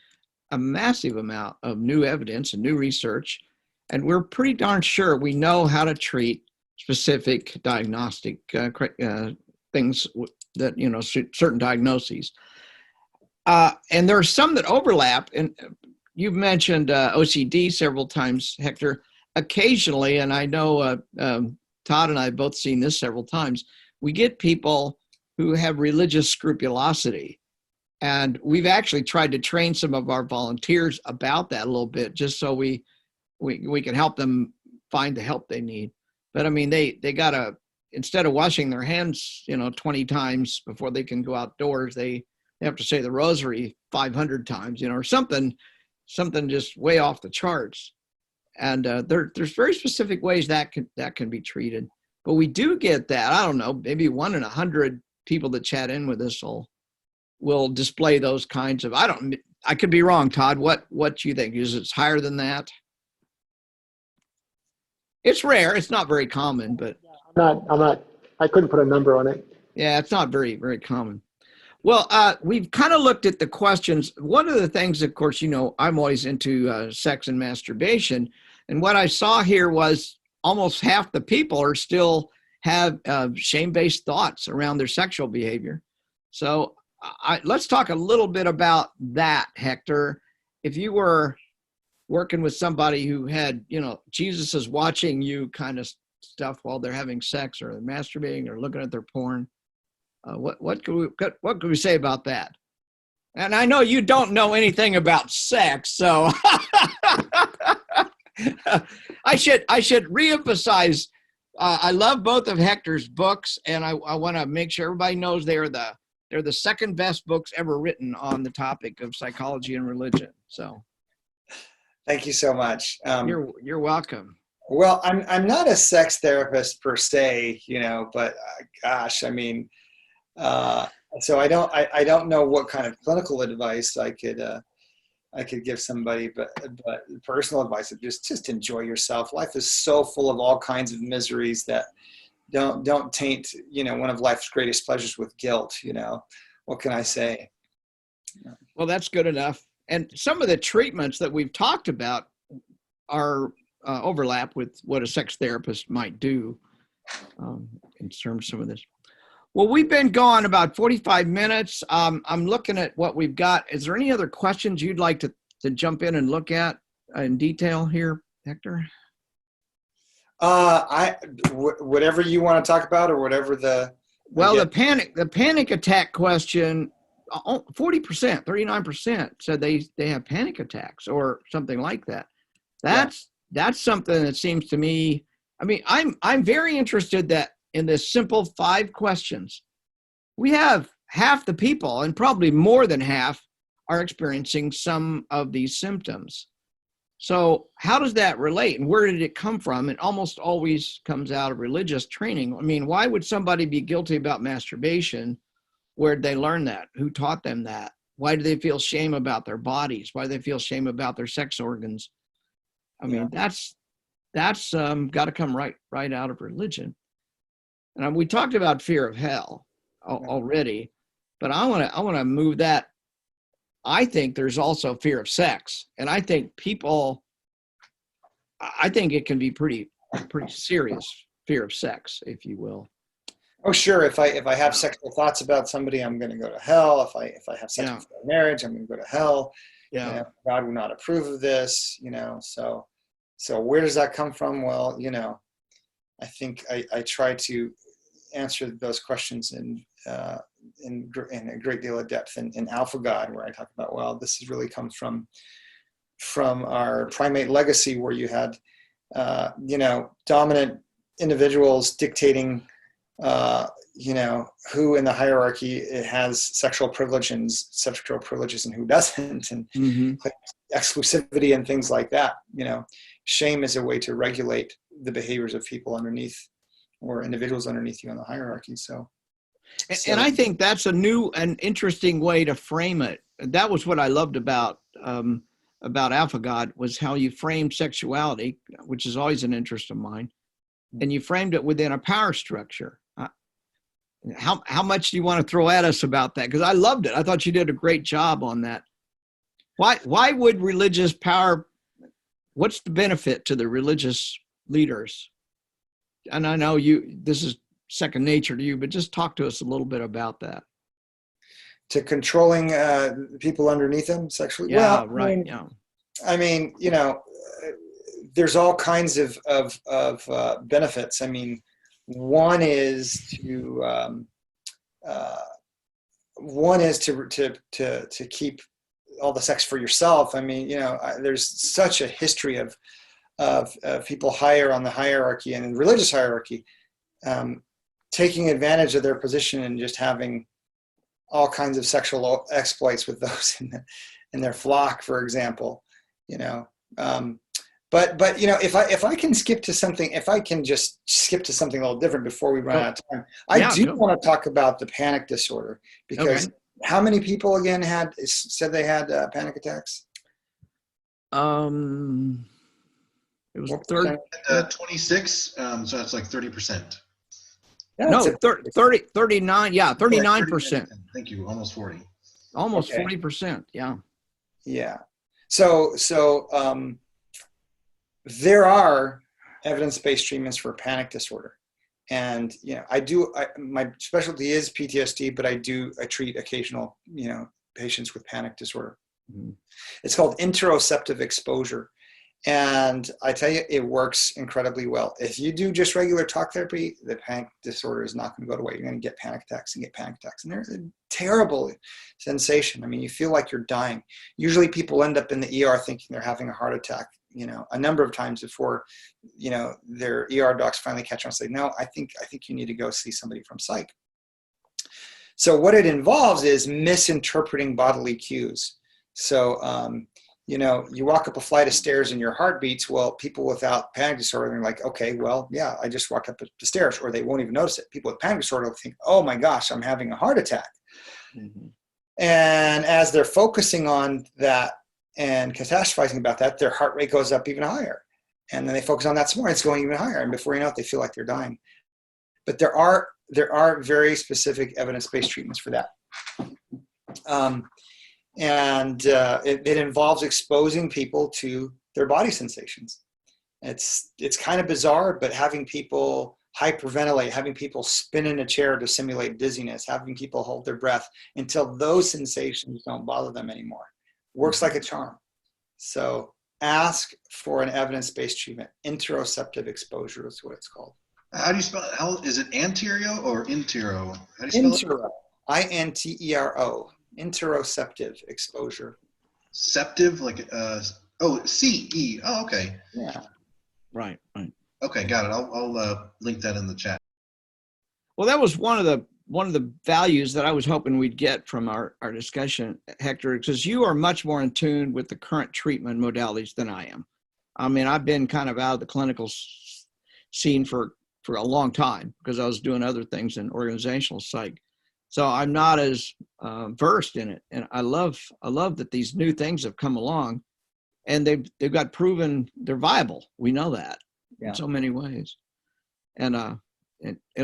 Speaker 5: a massive amount of new evidence and new research, and we're pretty darn sure we know how to treat specific diagnostic things that, certain diagnoses. And there are some that overlap, and you've mentioned OCD several times, Hector. occasionally, and I know Todd and I have both seen this several times, we get people who have religious scrupulosity. And we've actually tried to train some of our volunteers about that a little bit, just so we can help them find the help they need. But I mean, they gotta, instead of washing their hands, 20 times before they can go outdoors, they have to say the rosary 500 times, or something just way off the charts. And there's very specific ways that can be treated. But we do get that, I don't know, maybe 1 in 100 people that chat in with us will display those kinds of, I could be wrong, Todd. What do you think? Is it higher than that? It's rare. It's not very common, but
Speaker 2: I couldn't put a number on it.
Speaker 5: yeah, it's not very, very common. Well, we've kind of looked at the questions. One of the things, of course, I'm always into sex and masturbation. And what I saw here was almost half the people are still have shame-based thoughts around their sexual behavior. So let's talk a little bit about that, Hector. If you were working with somebody who had, Jesus is watching you kind of stuff while they're having sex or masturbating or looking at their porn, what could we say about that? And I know you don't know anything about sex, so I should reemphasize. I love both of Hector's books, and I want to make sure everybody knows they're the second best books ever written on the topic of psychology and religion. So,
Speaker 4: Thank you so much.
Speaker 5: You're welcome.
Speaker 4: Well, I'm not a sex therapist per se, but gosh, I mean, so I don't know what kind of clinical advice I could give somebody, but personal advice is just enjoy yourself. Life is so full of all kinds of miseries that don't taint, one of life's greatest pleasures with guilt. What can I say?
Speaker 5: Well, that's good enough. And some of the treatments that we've talked about are overlap with what a sex therapist might do in terms of some of this. Well, we've been gone about 45 minutes. I'm looking at what we've got. Is there any other questions you'd like to jump in and look at in detail here, Hector?
Speaker 4: Whatever you want to talk about, or whatever the
Speaker 5: panic attack question, 40%, 39% said they have panic attacks or something like that. That's something that seems to me, I mean, I'm very interested that in this simple 5 questions, we have half the people, and probably more than half, are experiencing some of these symptoms. So how does that relate, and where did it come from? It almost always comes out of religious training. I mean, why would somebody be guilty about masturbation? Where did they learn that? Who taught them that? Why do they feel shame about their bodies? Why do they feel shame about their sex organs? I mean, that's got to come right out of religion. And we talked about fear of hell already, but I want to move that. I think there's also fear of sex, and I think it can be pretty serious fear of sex, if you will.
Speaker 4: Oh, sure. If I have sexual thoughts about somebody, I'm going to go to hell. If I have sex before marriage, I'm going to go to hell.
Speaker 5: Yeah.
Speaker 4: God would not approve of this. So where does that come from? Well, I think I try to answer those questions in a great deal of depth in Alpha God, where I talk about, well, this has really come from our primate legacy, where you had dominant individuals dictating who in the hierarchy has sexual privileges and who doesn't, and exclusivity and things like that. Shame is a way to regulate the behaviors of people underneath, or individuals underneath you in the hierarchy.
Speaker 5: And I think that's a new and interesting way to frame it. That was what I loved about Alpha God, was how you framed sexuality, which is always an interest of mine, and you framed it within a power structure. How much do you want to throw at us about that? Because I loved it. I thought you did a great job on that. Why would religious power? What's the benefit to the religious leaders? And I know this is second nature to you, but just talk to us a little bit about that.
Speaker 4: To controlling people underneath them sexually?
Speaker 5: Yeah,
Speaker 4: well,
Speaker 5: right.
Speaker 4: I mean, there's all kinds of benefits. I mean, one is to keep all the sex for yourself. I mean, there's such a history of people higher on the hierarchy and in the religious hierarchy, taking advantage of their position and just having all kinds of sexual exploits with those in their flock, for example. But if I can skip to something, if I can just skip to something a little different before we run out of time, I do want to talk about the panic disorder, because how many people again said they had panic attacks?
Speaker 5: It was 30,
Speaker 3: 26, so that's like 30%.
Speaker 4: Yeah,
Speaker 5: no, 39, yeah, 39%.
Speaker 3: Thank you, almost 40.
Speaker 5: Almost 40%, yeah.
Speaker 4: Yeah. So there are evidence-based treatments for panic disorder. And, my specialty is PTSD, but I treat occasional, patients with panic disorder. Mm-hmm. It's called interoceptive exposure. And I tell you, it works incredibly well. If you do just regular talk therapy, the panic disorder is not going to go away. You're going to get panic attacks. And there's a terrible sensation. I mean, you feel like you're dying. Usually people end up in the ER thinking they're having a heart attack, a number of times before, their ER docs finally catch on and say, no, I think you need to go see somebody from psych. So what it involves is misinterpreting bodily cues. So, you walk up a flight of stairs and your heart beats. Well, people without panic disorder are like, okay, well, yeah, I just walked up the stairs, or they won't even notice it. People with panic disorder will think, oh my gosh, I'm having a heart attack. Mm-hmm. And as they're focusing on that and catastrophizing about that, their heart rate goes up even higher. And then they focus on that some more, it's going even higher. And before you know it, they feel like they're dying. But there are very specific evidence-based treatments for that. It involves exposing people to their body sensations. It's kind of bizarre, but having people hyperventilate, having people spin in a chair to simulate dizziness, having people hold their breath until those sensations don't bother them anymore, works like a charm. So ask for an evidence-based treatment. Interoceptive exposure is what it's called.
Speaker 3: How do you spell it? How is it? Anterior or intero? How do you spell it?
Speaker 4: Intero. Interoceptive exposure.
Speaker 3: Septive, like CE. Oh, okay.
Speaker 4: Yeah.
Speaker 5: Right.
Speaker 3: Okay, got it. I'll link that in the chat.
Speaker 5: Well, that was one of the values that I was hoping we'd get from our discussion, Hector, because you are much more in tune with the current treatment modalities than I am. I mean, I've been kind of out of the clinical scene for a long time because I was doing other things in organizational psych. So I'm not as versed in it, and I love that these new things have come along, and they've got proven they're viable. We know that in so many ways, and there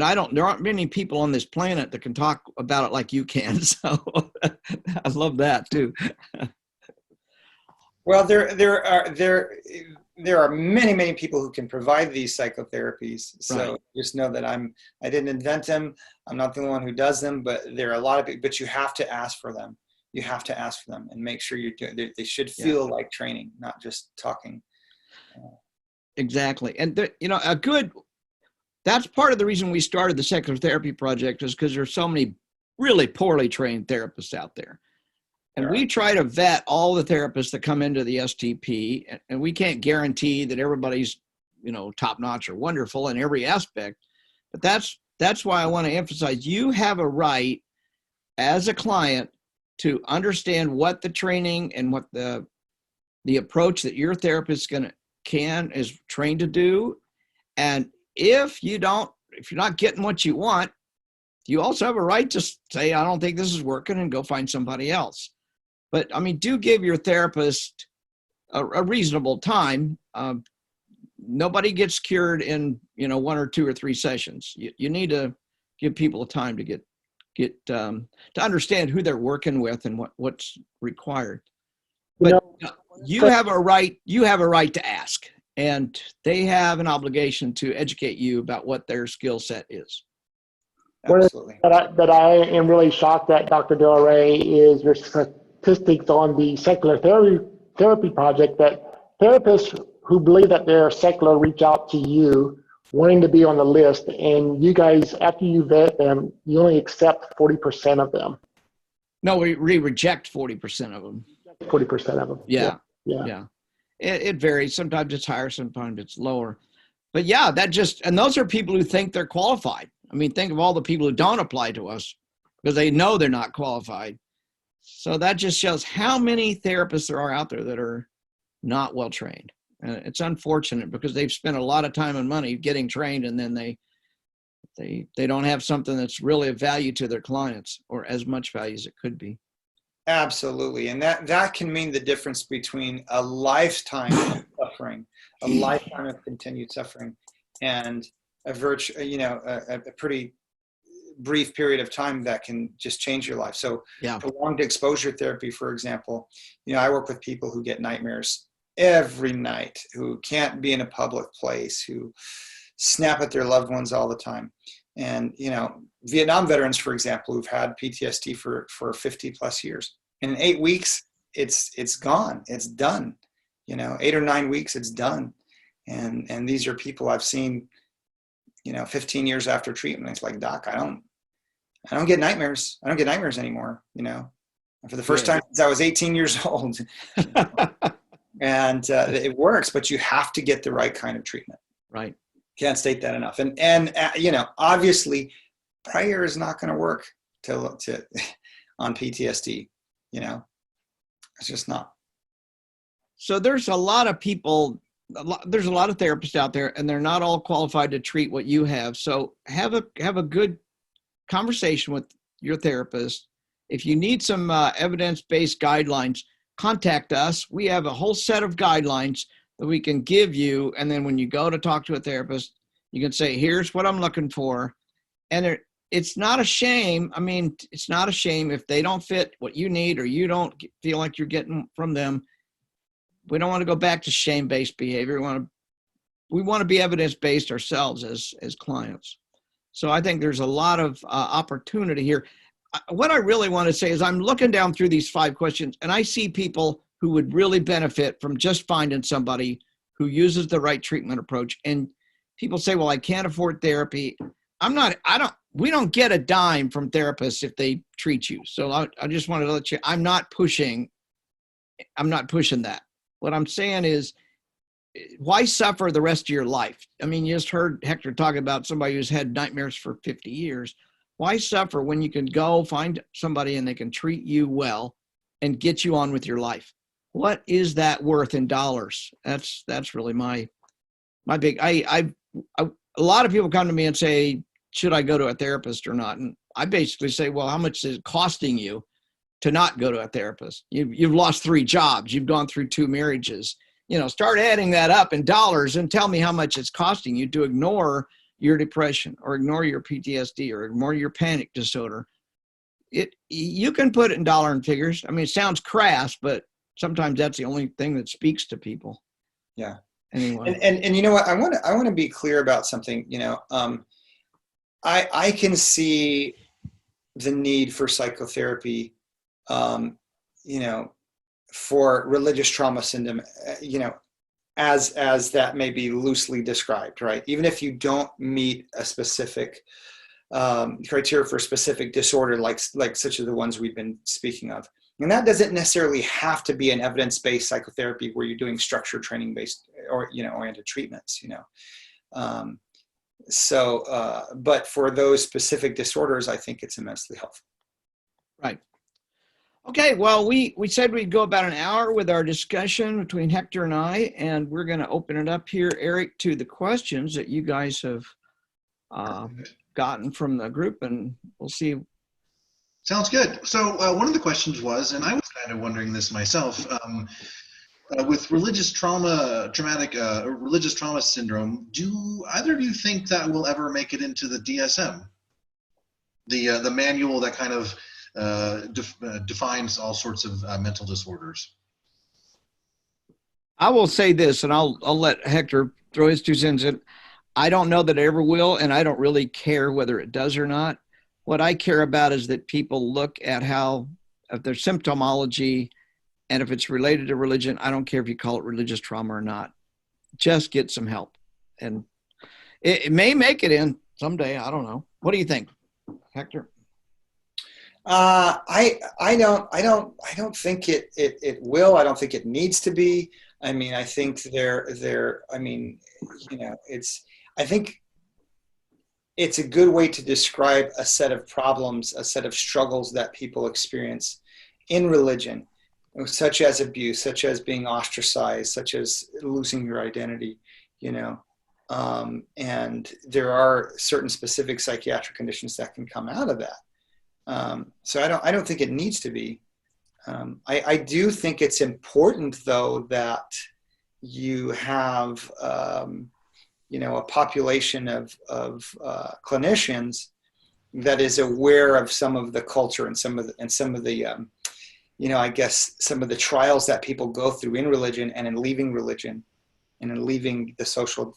Speaker 5: aren't many people on this planet that can talk about it like you can. So I love that too.
Speaker 4: Well, there are many people who can provide these psychotherapies. So
Speaker 5: right.
Speaker 4: Just know that I didn't invent them. I'm not the only one who does them, but there are a lot of people, but you have to ask for them. You have to ask for them and make sure you're doing, they should feel like training, not just talking.
Speaker 5: Exactly. And that's part of the reason we started the Psychotherapy Project, is because there's so many really poorly trained therapists out there. And we try to vet all the therapists that come into the STP, and we can't guarantee that everybody's, top notch or wonderful in every aspect. But that's why I want to emphasize you have a right as a client to understand what the training and what the approach that your therapist is trained to do. And if you're not getting what you want, you also have a right to say, I don't think this is working, and go find somebody else. But I mean, do give your therapist a reasonable time. Nobody gets cured in 1 or 2 or 3 sessions. You need to give people time to get to understand who they're working with and what's required. But you have a right to ask, and they have an obligation to educate you about what their skill set is.
Speaker 4: Absolutely.
Speaker 2: That I am really shocked at, Dr. Darrel, is your statistics on the secular therapy project, that therapists who believe that they're secular reach out to you wanting to be on the list, and you guys, after you vet them, you only accept 40% of them.
Speaker 5: No, we reject 40% of them.
Speaker 2: 40% of them.
Speaker 5: Yeah.
Speaker 2: Yeah.
Speaker 5: Yeah. It varies. Sometimes it's higher, sometimes it's lower. But yeah, and those are people who think they're qualified. I mean, think of all the people who don't apply to us because they know they're not qualified. So that just shows how many therapists there are out there that are not well trained. And it's unfortunate because they've spent a lot of time and money getting trained, and then they don't have something that's really of value to their clients, or as much value as it could be.
Speaker 4: Absolutely. And that can mean the difference between a lifetime of suffering, a lifetime of continued suffering, and a pretty brief period of time that can just change your life. So
Speaker 5: yeah.
Speaker 4: Prolonged exposure therapy, for example, I work with people who get nightmares every night, who can't be in a public place, who snap at their loved ones all the time. And, Vietnam veterans, for example, who've had PTSD for 50 plus years. In 8 weeks, it's gone. It's done. 8 or 9 weeks, it's done. And these are people I've seen, 15 years after treatment. It's like, Doc, I don't get nightmares. I don't get nightmares anymore, for the first time since I was 18 years old. And it works, but you have to get the right kind of treatment.
Speaker 5: Right.
Speaker 4: Can't state that enough. And obviously prayer is not going to work on PTSD, it's just not.
Speaker 5: So there's a lot of people, there's a lot of therapists out there, and they're not all qualified to treat what you have. So have a good conversation with your therapist. If you need some evidence-based guidelines, contact us. We have a whole set of guidelines that we can give you. And then when you go to talk to a therapist, you can say, here's what I'm looking for. And it's not a shame. I mean, it's not a shame if they don't fit what you need, or you don't feel like you're getting from them. We don't want to go back to shame-based behavior. We want to be evidence-based ourselves as clients. So I think there's a lot of opportunity here. What I really want to say is I'm looking down through these 5 questions, and I see people who would really benefit from just finding somebody who uses the right treatment approach. And people say, well, I can't afford therapy. We don't get a dime from therapists if they treat you. So I just wanted to let you, I'm not pushing that. What I'm saying is, why suffer the rest of your life? I mean, you just heard Hector talk about somebody who's had nightmares for 50 years. Why suffer when you can go find somebody and they can treat you well and get you on with your life? What is that worth in dollars? That's really my big, a lot of people come to me and say, should I go to a therapist or not? And I basically say, well, how much is it costing you to not go to a therapist? You've lost 3 jobs. You've gone through 2 marriages. Start adding that up in dollars and tell me how much it's costing you to ignore your depression, or ignore your PTSD, or ignore your panic disorder. You can put it in dollar and figures. I mean, it sounds crass, but sometimes that's the only thing that speaks to people.
Speaker 4: Yeah.
Speaker 5: Anyway.
Speaker 4: And you know what? I want to be clear about something. I can see the need for psychotherapy, for religious trauma syndrome, as that may be loosely described, right? Even if you don't meet a specific criteria for a specific disorder, like such as the ones we've been speaking of. And that doesn't necessarily have to be an evidence-based psychotherapy where you're doing structured training-based or oriented treatments, but for those specific disorders, I think it's immensely helpful.
Speaker 5: Right. Okay, well, we said we'd go about an hour with our discussion between Hector and I, and we're going to open it up here, Eric, to the questions that you guys have gotten from the group, and we'll see.
Speaker 3: Sounds good. So one of the questions was, and I was kind of wondering this myself, with religious trauma syndrome, do either of you think that will ever make it into the DSM, the manual that kind of defines all sorts of mental disorders?
Speaker 5: I will say this, and I'll let Hector throw his 2 cents in. I don't know that it ever will, and I don't really care whether it does or not. What I care about is that people look at if their symptomology, and if it's related to religion, I don't care if you call it religious trauma or not. just get some help. And it may make it in someday. I don't know. What do you think, Hector?
Speaker 4: I don't think it will. I don't think it needs to be. I mean, I think I mean, you know, I think it's a good way to describe a set of problems, a set of struggles that people experience in religion, such as abuse, such as being ostracized, such as losing your identity, you know. And there are certain specific psychiatric conditions that can come out of that. So I don't think it needs to be. I do think it's important, though, that you have, you know, a population of clinicians that is aware of some of the culture and some of the you know, I guess some of the trials that people go through in religion and in leaving religion and in leaving the social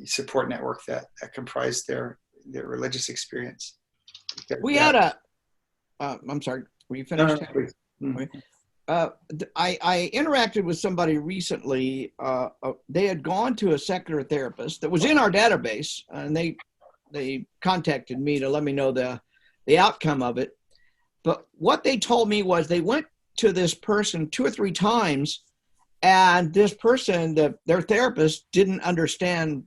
Speaker 4: support network that comprise their religious experience.
Speaker 5: We had I'm sorry, were you finished?
Speaker 4: No,
Speaker 5: I interacted with somebody recently. They had gone to a secular therapist that was in our database, and they contacted me to let me know the outcome of it. But what they told me was they went to this person 2 or 3 times, and this person, their therapist, didn't understand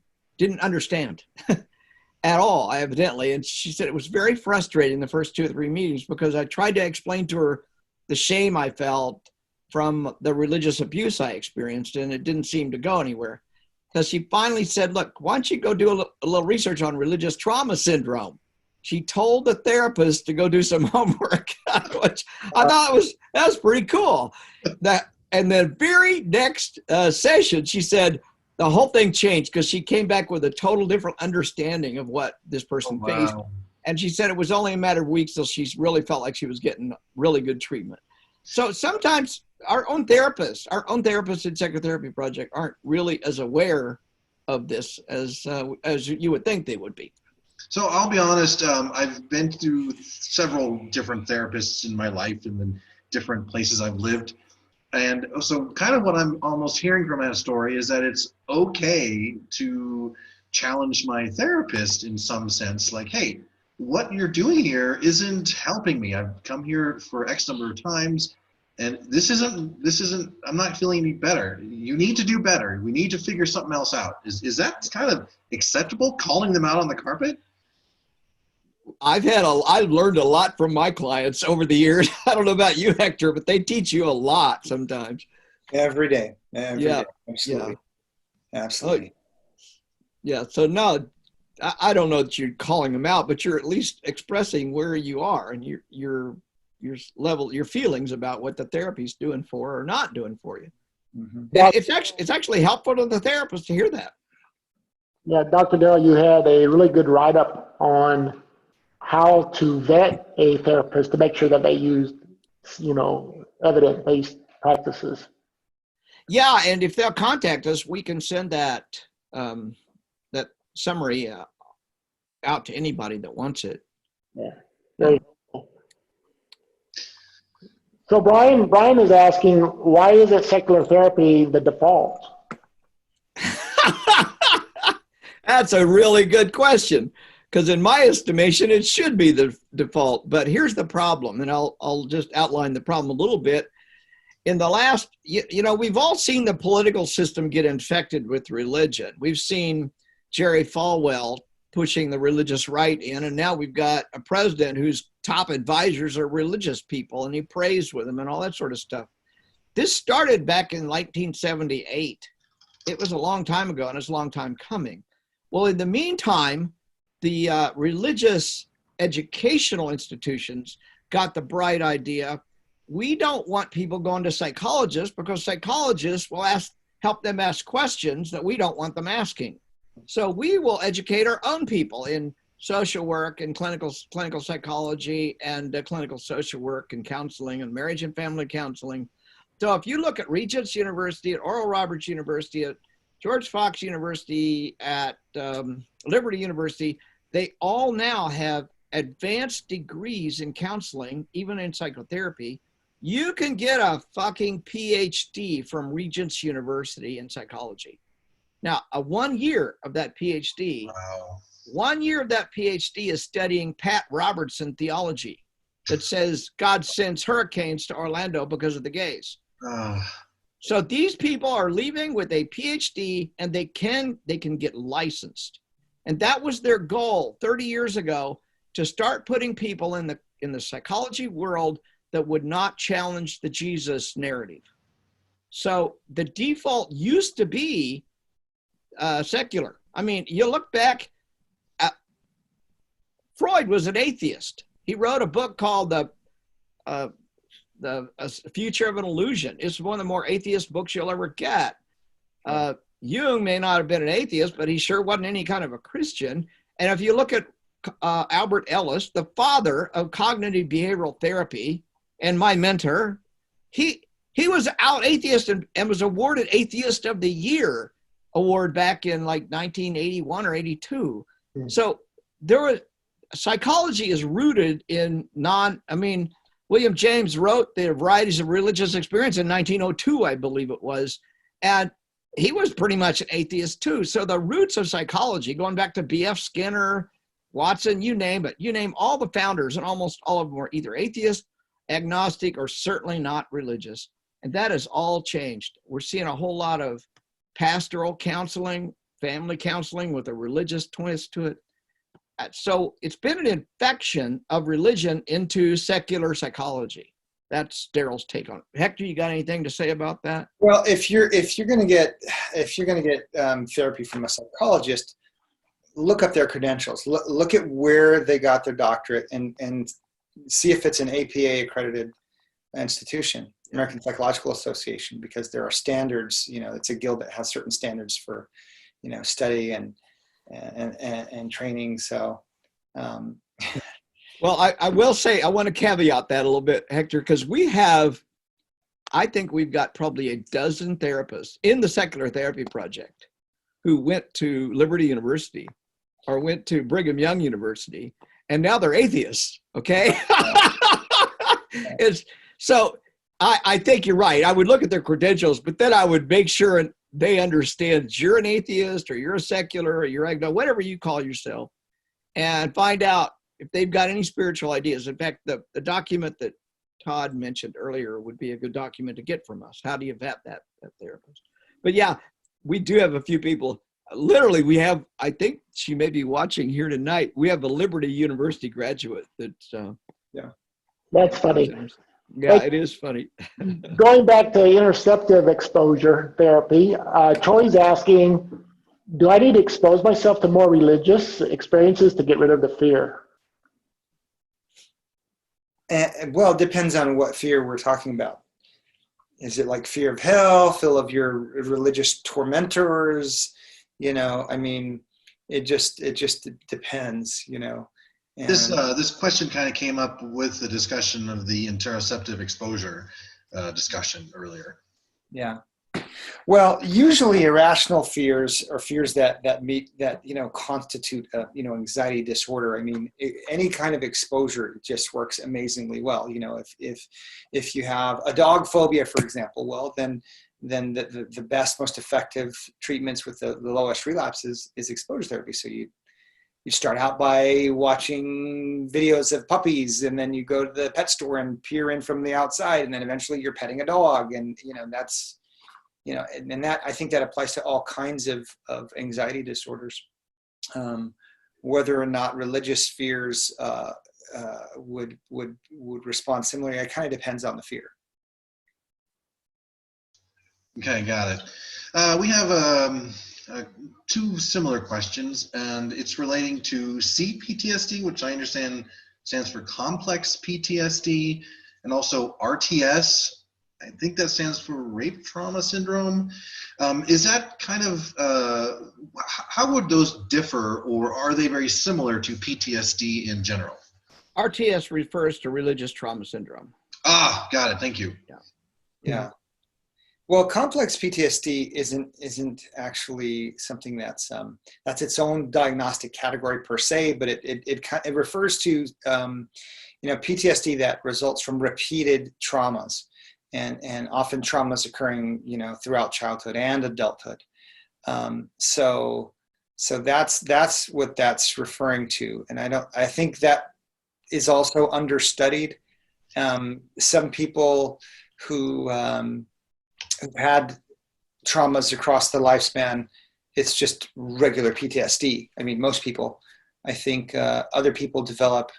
Speaker 5: at all, evidently. And she said it was very frustrating the first 2 or 3 meetings because I tried to explain to her the shame I felt from the religious abuse I experienced, and it didn't seem to go anywhere. Because she finally said, look, why don't you go do a little research on religious trauma syndrome? She told the therapist to go do some homework, which I thought that was pretty cool. And the very next session, she said the whole thing changed because she came back with a total different understanding of what this person faced. And she said it was only a matter of weeks till she really felt like she was getting really good treatment. So sometimes our own therapists in Psychotherapy Project aren't really as aware of this as you would think they would be.
Speaker 3: So I'll be honest, I've been through several different therapists in my life and in different places I've lived. And so kind of what I'm almost hearing from that story is that it's okay to challenge my therapist in some sense, like, hey, what you're doing here isn't helping me. I've come here for X number of times, and this isn't, I'm not feeling any better. You need to do better. We need to figure something else out. Is that kind of acceptable, calling them out on the carpet?
Speaker 5: I've learned a lot from my clients over the years. I don't know about you, Hector, but they teach you a lot sometimes.
Speaker 4: every day. Every day. Absolutely.
Speaker 5: Yeah.
Speaker 4: Absolutely.
Speaker 5: Yeah. So no, I don't know that you're calling them out, but you're at least expressing where you are and your level, your feelings about what the therapy's doing for or not doing for you.
Speaker 4: Mm-hmm.
Speaker 5: And it's actually helpful to the therapist to hear that.
Speaker 2: Yeah, Dr. Darrel, you had a really good write-up on how to vet a therapist to make sure that they use, evidence-based practices.
Speaker 5: Yeah, and if they'll contact us, we can send that that summary out to anybody that wants it.
Speaker 2: Yeah, very cool. So Brian is asking, why isn't secular therapy the default?
Speaker 5: That's a really good question, because in my estimation, it should be the default. But here's the problem, and I'll just outline the problem a little bit. In the last, we've all seen the political system get infected with religion. We've seen Jerry Falwell pushing the religious right in, and now we've got a president whose top advisors are religious people, and he prays with them and all that sort of stuff. This started back in 1978. It was a long time ago, and it's a long time coming. Well, in the meantime, the religious educational institutions got the bright idea. We don't want people going to psychologists because psychologists will help them ask questions that we don't want them asking. So we will educate our own people in social work and clinical psychology and clinical social work and counseling and marriage and family counseling. So if you look at Regents University, at Oral Roberts University, at George Fox University, at Liberty University, they all now have advanced degrees in counseling, even in psychotherapy. You can get a fucking PhD from Regents University in psychology. Now, 1 year of that PhD,
Speaker 3: Wow.
Speaker 5: 1 year of that PhD is studying Pat Robertson theology that says God sends hurricanes to Orlando because of the gays. So these people are leaving with a PhD, and they can get licensed. And that was their goal 30 years ago, to start putting people in the psychology world that would not challenge the Jesus narrative. So the default used to be secular. I mean, you look back, Freud was an atheist. He wrote a book called The Future of an Illusion. It's one of the more atheist books you'll ever get. Jung may not have been an atheist, but he sure wasn't any kind of a Christian. And if you look at Albert Ellis, the father of cognitive behavioral therapy and my mentor, he was out atheist and was awarded Atheist of the Year award back in like 1981 or 82. So psychology is rooted in William James wrote The Varieties of Religious Experience in 1902, I believe it was. And he was pretty much an atheist too. So the roots of psychology, going back to B.F. Skinner, Watson, you name it, you name all the founders, and almost all of them were either atheist, agnostic, or certainly not religious. And that has all changed. We're seeing a whole lot of pastoral counseling, family counseling with a religious twist to it. So it's been an infection of religion into secular psychology. That's Darrel's take on it. Hector, you got anything to say about that?
Speaker 4: Well, if you're going to get therapy from a psychologist, look up their credentials. Look at where they got their doctorate, and see if it's an APA accredited institution, American Psychological Association, because there are standards. It's a guild that has certain standards for, study and training. So,
Speaker 5: well, I will say, I want to caveat that a little bit, Hector, because I think we've got probably a dozen therapists in the Secular Therapy Project who went to Liberty University or went to Brigham Young University, and now they're atheists, okay? So I think you're right. I would look at their credentials, but then I would make sure they understand you're an atheist or you're a secular or you're agnostic, whatever you call yourself, and find out if they've got any spiritual ideas. In fact, the document that Todd mentioned earlier would be a good document to get from us. How do you vet that therapist? But yeah, we do have a few people. Literally, we have, I think she may be watching here tonight. We have a Liberty University graduate that's,
Speaker 4: yeah.
Speaker 2: That's funny.
Speaker 5: Yeah, it is funny.
Speaker 2: Going back to interceptive exposure therapy, Troy's asking, do I need to expose myself to more religious experiences to get rid of the fear?
Speaker 4: Well, it depends on what fear we're talking about. Is it like fear of hell, fear of your religious tormentors? It just depends, And
Speaker 3: This question kind of came up with the discussion of the interoceptive exposure discussion earlier.
Speaker 4: Yeah. Well, usually irrational fears are fears that constitute anxiety disorder. Any kind of exposure just works amazingly well. If you have a dog phobia, for example, well, then the best, most effective treatments with the lowest relapses is exposure therapy. So you start out by watching videos of puppies, and then you go to the pet store and peer in from the outside, and then eventually you're petting a dog, and that's. And that, I think that applies to all kinds of anxiety disorders. Whether or not religious fears would respond similarly, it kind of depends on the fear.
Speaker 3: Okay, got it. We have two similar questions, and it's relating to CPTSD, which I understand stands for complex PTSD, and also RTS. I think that stands for rape trauma syndrome. Is that kind of, how would those differ, or are they very similar to PTSD in general?
Speaker 5: RTS refers to religious trauma syndrome.
Speaker 3: Ah, got it. Thank you.
Speaker 4: Yeah. Well, complex PTSD isn't actually something that's its own diagnostic category per se, but it refers to PTSD that results from repeated traumas. And often traumas occurring, throughout childhood and adulthood. So that's what that's referring to. And I think that is also understudied. Some people who had traumas across the lifespan, it's just regular PTSD. I mean, most people. I think other people develop,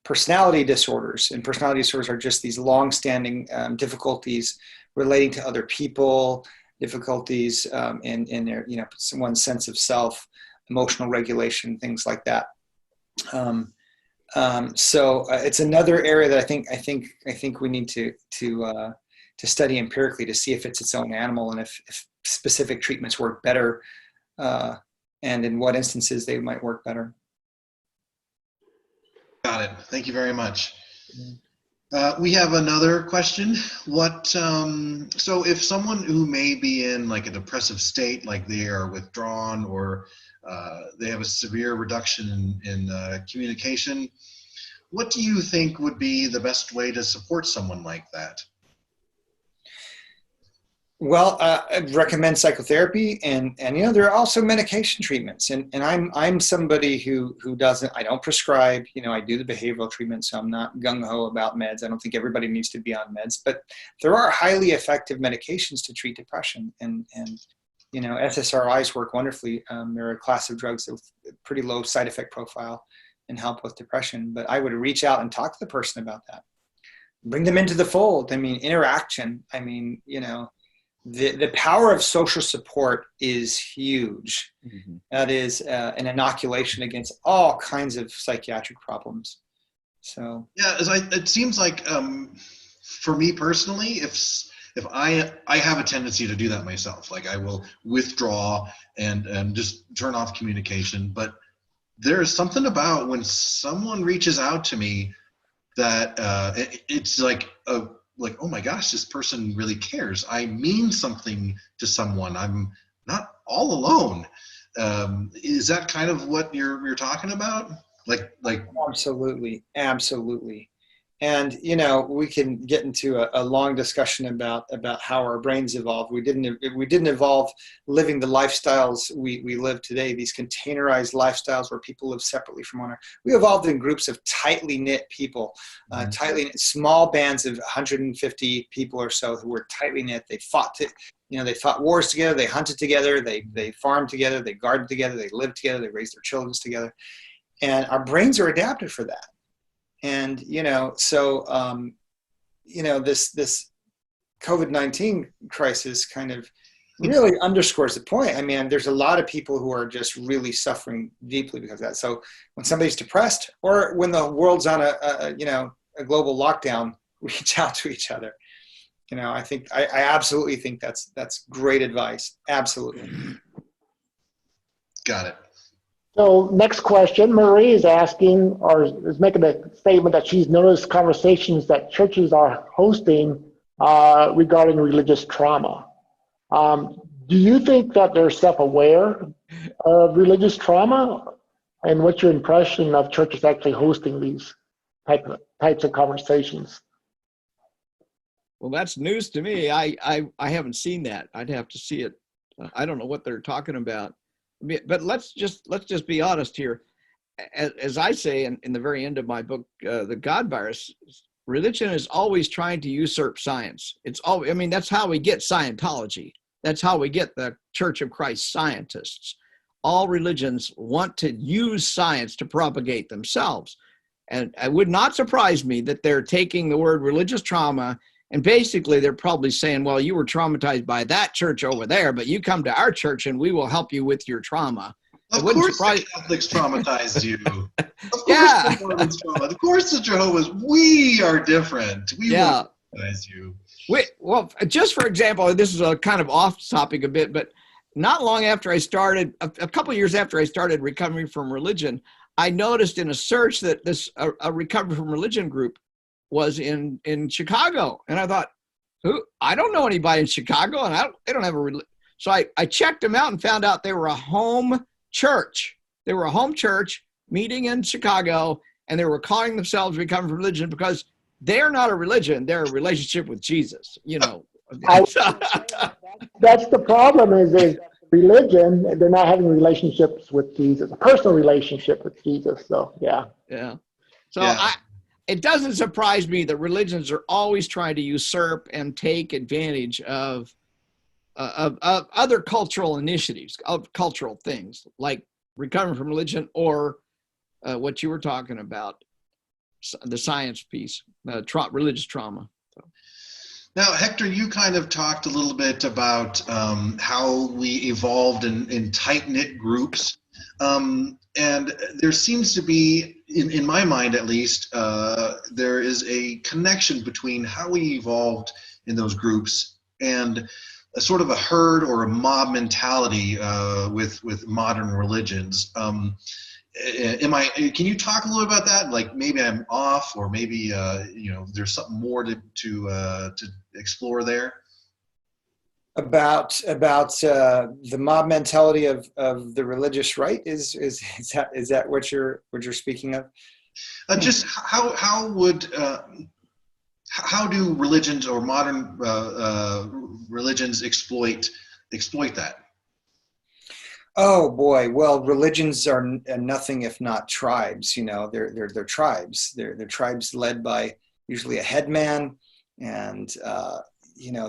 Speaker 4: personality disorders, and personality disorders are just these long-standing difficulties relating to other people, difficulties in their, someone's sense of self, emotional regulation, things like that. So it's another area that I think we need to study empirically to see if it's its own animal, and if specific treatments work better, and in what instances they might work better.
Speaker 3: Got it. Thank you very much. We have another question. So if someone who may be in like a depressive state, like they are withdrawn, or they have a severe reduction in communication, what do you think would be the best way to support someone like that?
Speaker 4: Well, I'd recommend psychotherapy, and there are also medication treatments, and I'm somebody who doesn't, I don't prescribe, I do the behavioral treatment, so I'm not gung-ho about meds. I don't think everybody needs to be on meds, but there are highly effective medications to treat depression, and SSRIs work wonderfully. They're a class of drugs with a pretty low side effect profile and help with depression, but I would reach out and talk to the person about that. Bring them into the fold. I mean, interaction. I mean, the power of social support is huge. Mm-hmm. That is an inoculation against all kinds of psychiatric problems. So
Speaker 3: yeah, it seems like for me personally, if I have a tendency to do that myself, like I will withdraw and just turn off communication. But there's something about when someone reaches out to me that it's like oh my gosh, this person really cares. I mean something to someone. I'm not all alone. Is that kind of what you're talking about? Like
Speaker 4: Absolutely. And we can get into a long discussion about how our brains evolved. We didn't evolve living the lifestyles we live today, these containerized lifestyles where people live separately from one another. We evolved in groups of tightly knit people, tightly knit, small bands of 150 people or so who were tightly knit. They fought they fought wars together, they hunted together, they farmed together, they gardened together, they lived together, they raised their children together. And our brains are adapted for that. And, this COVID-19 crisis kind of really underscores the point. I mean, there's a lot of people who are just really suffering deeply because of that. So when somebody's depressed, or when the world's on a global lockdown, reach out to each other. I absolutely think that's great advice. Absolutely.
Speaker 3: Got it.
Speaker 2: So next question, Marie is asking, or is making a statement that she's noticed conversations that churches are hosting regarding religious trauma. Do you think that they're self-aware of religious trauma? And what's your impression of churches actually hosting these types of conversations?
Speaker 5: Well, that's news to me. I haven't seen that. I'd have to see it. I don't know what they're talking about. But let's just be honest here. As I say in the very end of my book, The God Virus, religion is always trying to usurp science. That's how we get Scientology. That's how we get the Church of Christ scientists. All religions want to use science to propagate themselves. And it would not surprise me that they're taking the word religious trauma, and basically they're probably saying, well, you were traumatized by that church over there, but you come to our church and we will help you with your trauma.
Speaker 3: Of course the Catholics traumatized you. Of course
Speaker 5: Yeah.
Speaker 3: the Mormons traumatized. Of course the Jehovah's. We are different. We will traumatize you.
Speaker 5: Well, just for example, this is a kind of off topic a bit, but not long after I started, a couple of years after I started recovering from religion, I noticed in a search that a recovery from religion group was in Chicago. And I thought, I don't know anybody in Chicago, and they don't have a religion. So I checked them out and found out they were a home church. They were a home church meeting in Chicago, and they were calling themselves Recovering from Religion because they're not a religion. They're a relationship with Jesus.
Speaker 2: That's the problem is religion, they're not having relationships with Jesus, a personal relationship with Jesus. So, yeah.
Speaker 5: Yeah. So
Speaker 3: Yeah.
Speaker 5: it doesn't surprise me that religions are always trying to usurp and take advantage of other cultural initiatives, of cultural things like recovering from religion or what you were talking about, the science piece, religious trauma. So.
Speaker 3: Now, Hector, you kind of talked a little bit about how we evolved in tight-knit groups. And there seems to be, in my mind at least, there is a connection between how we evolved in those groups and a sort of a herd or a mob mentality with modern religions. Can you talk a little about that? Like maybe I'm off, or maybe there's something more to explore there. About
Speaker 4: the mob mentality of the religious right is that what you're speaking of?
Speaker 3: Just how do religions or modern religions exploit that?
Speaker 4: Oh boy, well, religions are nothing if not tribes. They're tribes. They're tribes led by usually a headman, and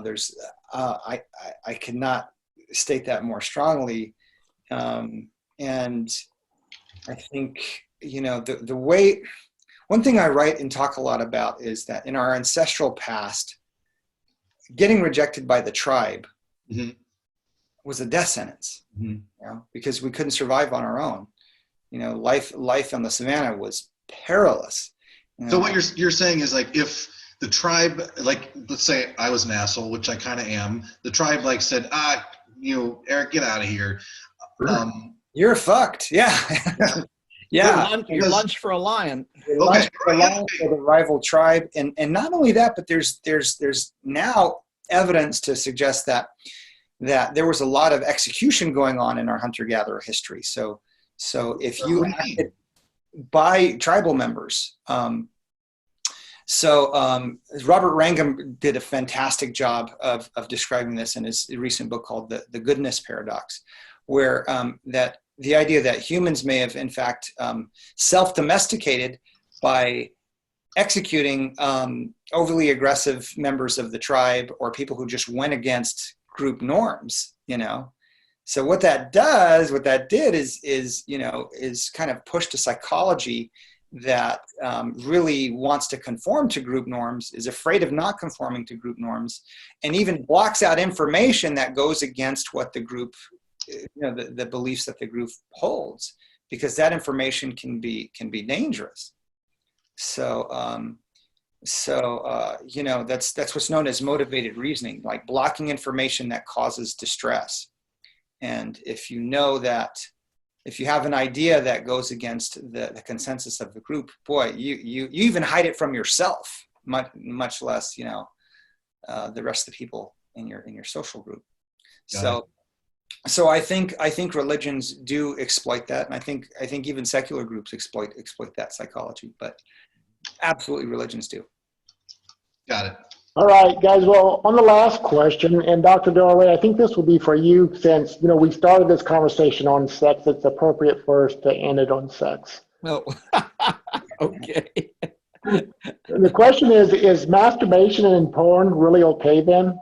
Speaker 4: there's I cannot state that more strongly. And I think the way, one thing I write and talk a lot about is that in our ancestral past, getting rejected by the tribe mm-hmm. was a death sentence. Mm-hmm. Because we couldn't survive on our own. Life on the savannah was perilous.
Speaker 3: So what you're saying is, like, if the tribe, like, let's say I was an asshole, which I kind of am, the tribe said, Eric, get out of here.
Speaker 4: You're fucked. Yeah. Yeah.
Speaker 5: You're lunch for a lion.
Speaker 4: You're lunch for a lion for the rival tribe. And not only that, but there's now evidence to suggest that there was a lot of execution going on in our hunter-gatherer history. So if you acted by tribal members, Robert Wrangham did a fantastic job of describing this in his recent book called The Goodness Paradox, where that the idea that humans may have in fact self-domesticated by executing overly aggressive members of the tribe or people who just went against group norms. So what that did is kind of pushed a psychology that really wants to conform to group norms, is afraid of not conforming to group norms, and even blocks out information that goes against what the group, the beliefs that the group holds, because that information can be dangerous. So that's what's known as motivated reasoning, like blocking information that causes distress. And if if you have an idea that goes against the consensus of the group, boy, you even hide it from yourself, much less the rest of the people in your social group. So I think religions do exploit that, and I think even secular groups exploit that psychology, but absolutely religions do. Got it.
Speaker 2: All right, guys. Well, on the last question, and Dr. Darrel, I think this will be for you, since we started this conversation on sex. It's appropriate for us to end it on sex.
Speaker 5: Oh, okay.
Speaker 2: The question is masturbation and porn really okay then?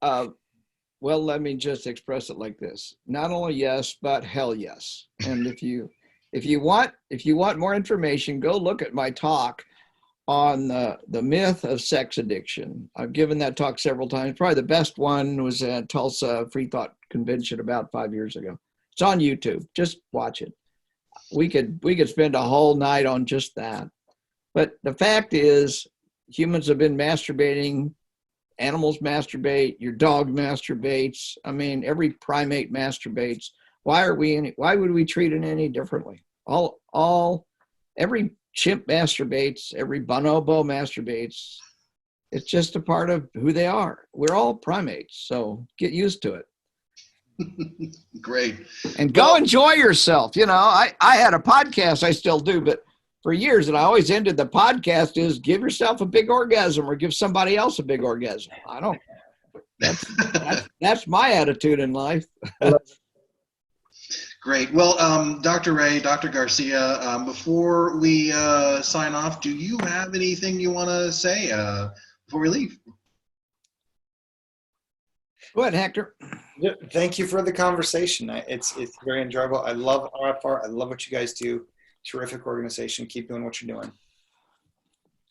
Speaker 5: Well, let me just express it like this: not only yes, but hell yes. And if you want more information, go look at my talk on the myth of sex addiction. I've given that talk several times. Probably the best one was at Tulsa Free Thought Convention about 5 years ago. It's on YouTube. Just watch it. We could spend a whole night on just that. But the fact is, humans have been masturbating. Animals masturbate. Your dog masturbates. I mean, every primate masturbates. Why would we treat it any differently? Every chimp masturbates, every bonobo masturbates. It's just a part of who they are. We're all primates, so get used to it.
Speaker 3: Great.
Speaker 5: And go enjoy yourself. I had a podcast, I still do, but for years, and I always ended the podcast is give yourself a big orgasm or give somebody else a big orgasm. I don't. That's my attitude in life.
Speaker 3: Great. Well, Dr. Ray, Dr. Garcia, before we sign off, do you have anything you want to say before we leave?
Speaker 5: Go ahead, Hector.
Speaker 4: Yeah, thank you for the conversation. It's very enjoyable. I love RfR. I love what you guys do. Terrific organization. Keep doing what you're doing.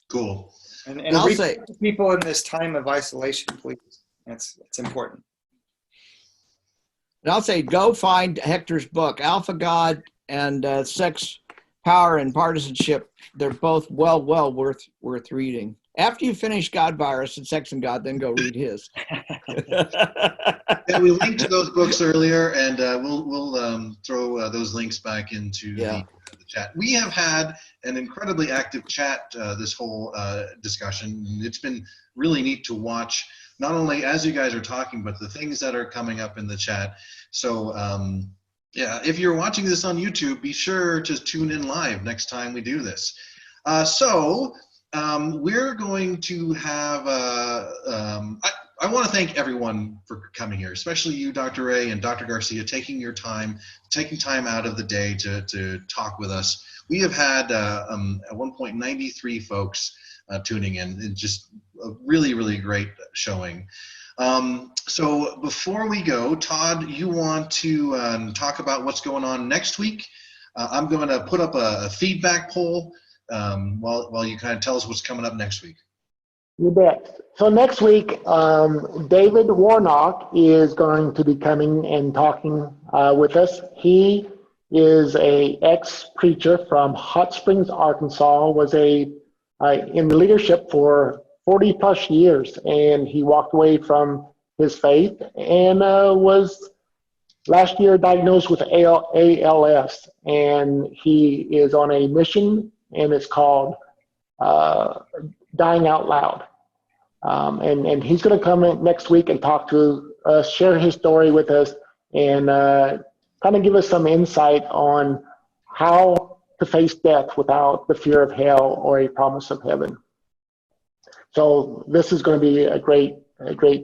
Speaker 3: Cool.
Speaker 4: And
Speaker 5: I'll
Speaker 4: reach
Speaker 5: say,
Speaker 4: people in this time of isolation, please. It's important.
Speaker 5: and I'll say, go find Hector's book, Alpha God and Sex, Power, and Partisanship. They're both well worth reading. After you finish God Virus and Sex and God, then go read his.
Speaker 3: Yeah, we linked to those books earlier, and we'll throw those links back into the chat. We have had an incredibly active chat this whole discussion. It's been really neat to watch, not only as you guys are talking, but the things that are coming up in the chat. So yeah, if you're watching this on YouTube, be sure to tune in live next time we do this. We're going to have, I want to thank everyone for coming here, especially you, Dr. Ray and Dr. Garcia, taking time out of the day to talk with us. We have had at one point 93 folks tuning in. It's just a really, really great showing. So before we go, Todd, you want to talk about what's going on next week? I'm going to put up a feedback poll while you kind of tell us what's coming up next week.
Speaker 2: You bet. So next week, David Warnock is going to be coming and talking with us. He is a ex-preacher from Hot Springs, Arkansas, was in leadership for 40 plus years, and he walked away from his faith and was last year diagnosed with ALS, and he is on a mission, and it's called Dying Out Loud. And he's going to come in next week and talk to us, share his story with us, and kind of give us some insight on how to face death without the fear of hell or a promise of heaven. So this is going to be a great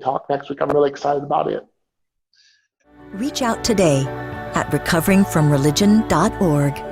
Speaker 2: talk next week. I'm really excited about it.
Speaker 1: Reach out today at recoveringfromreligion.org.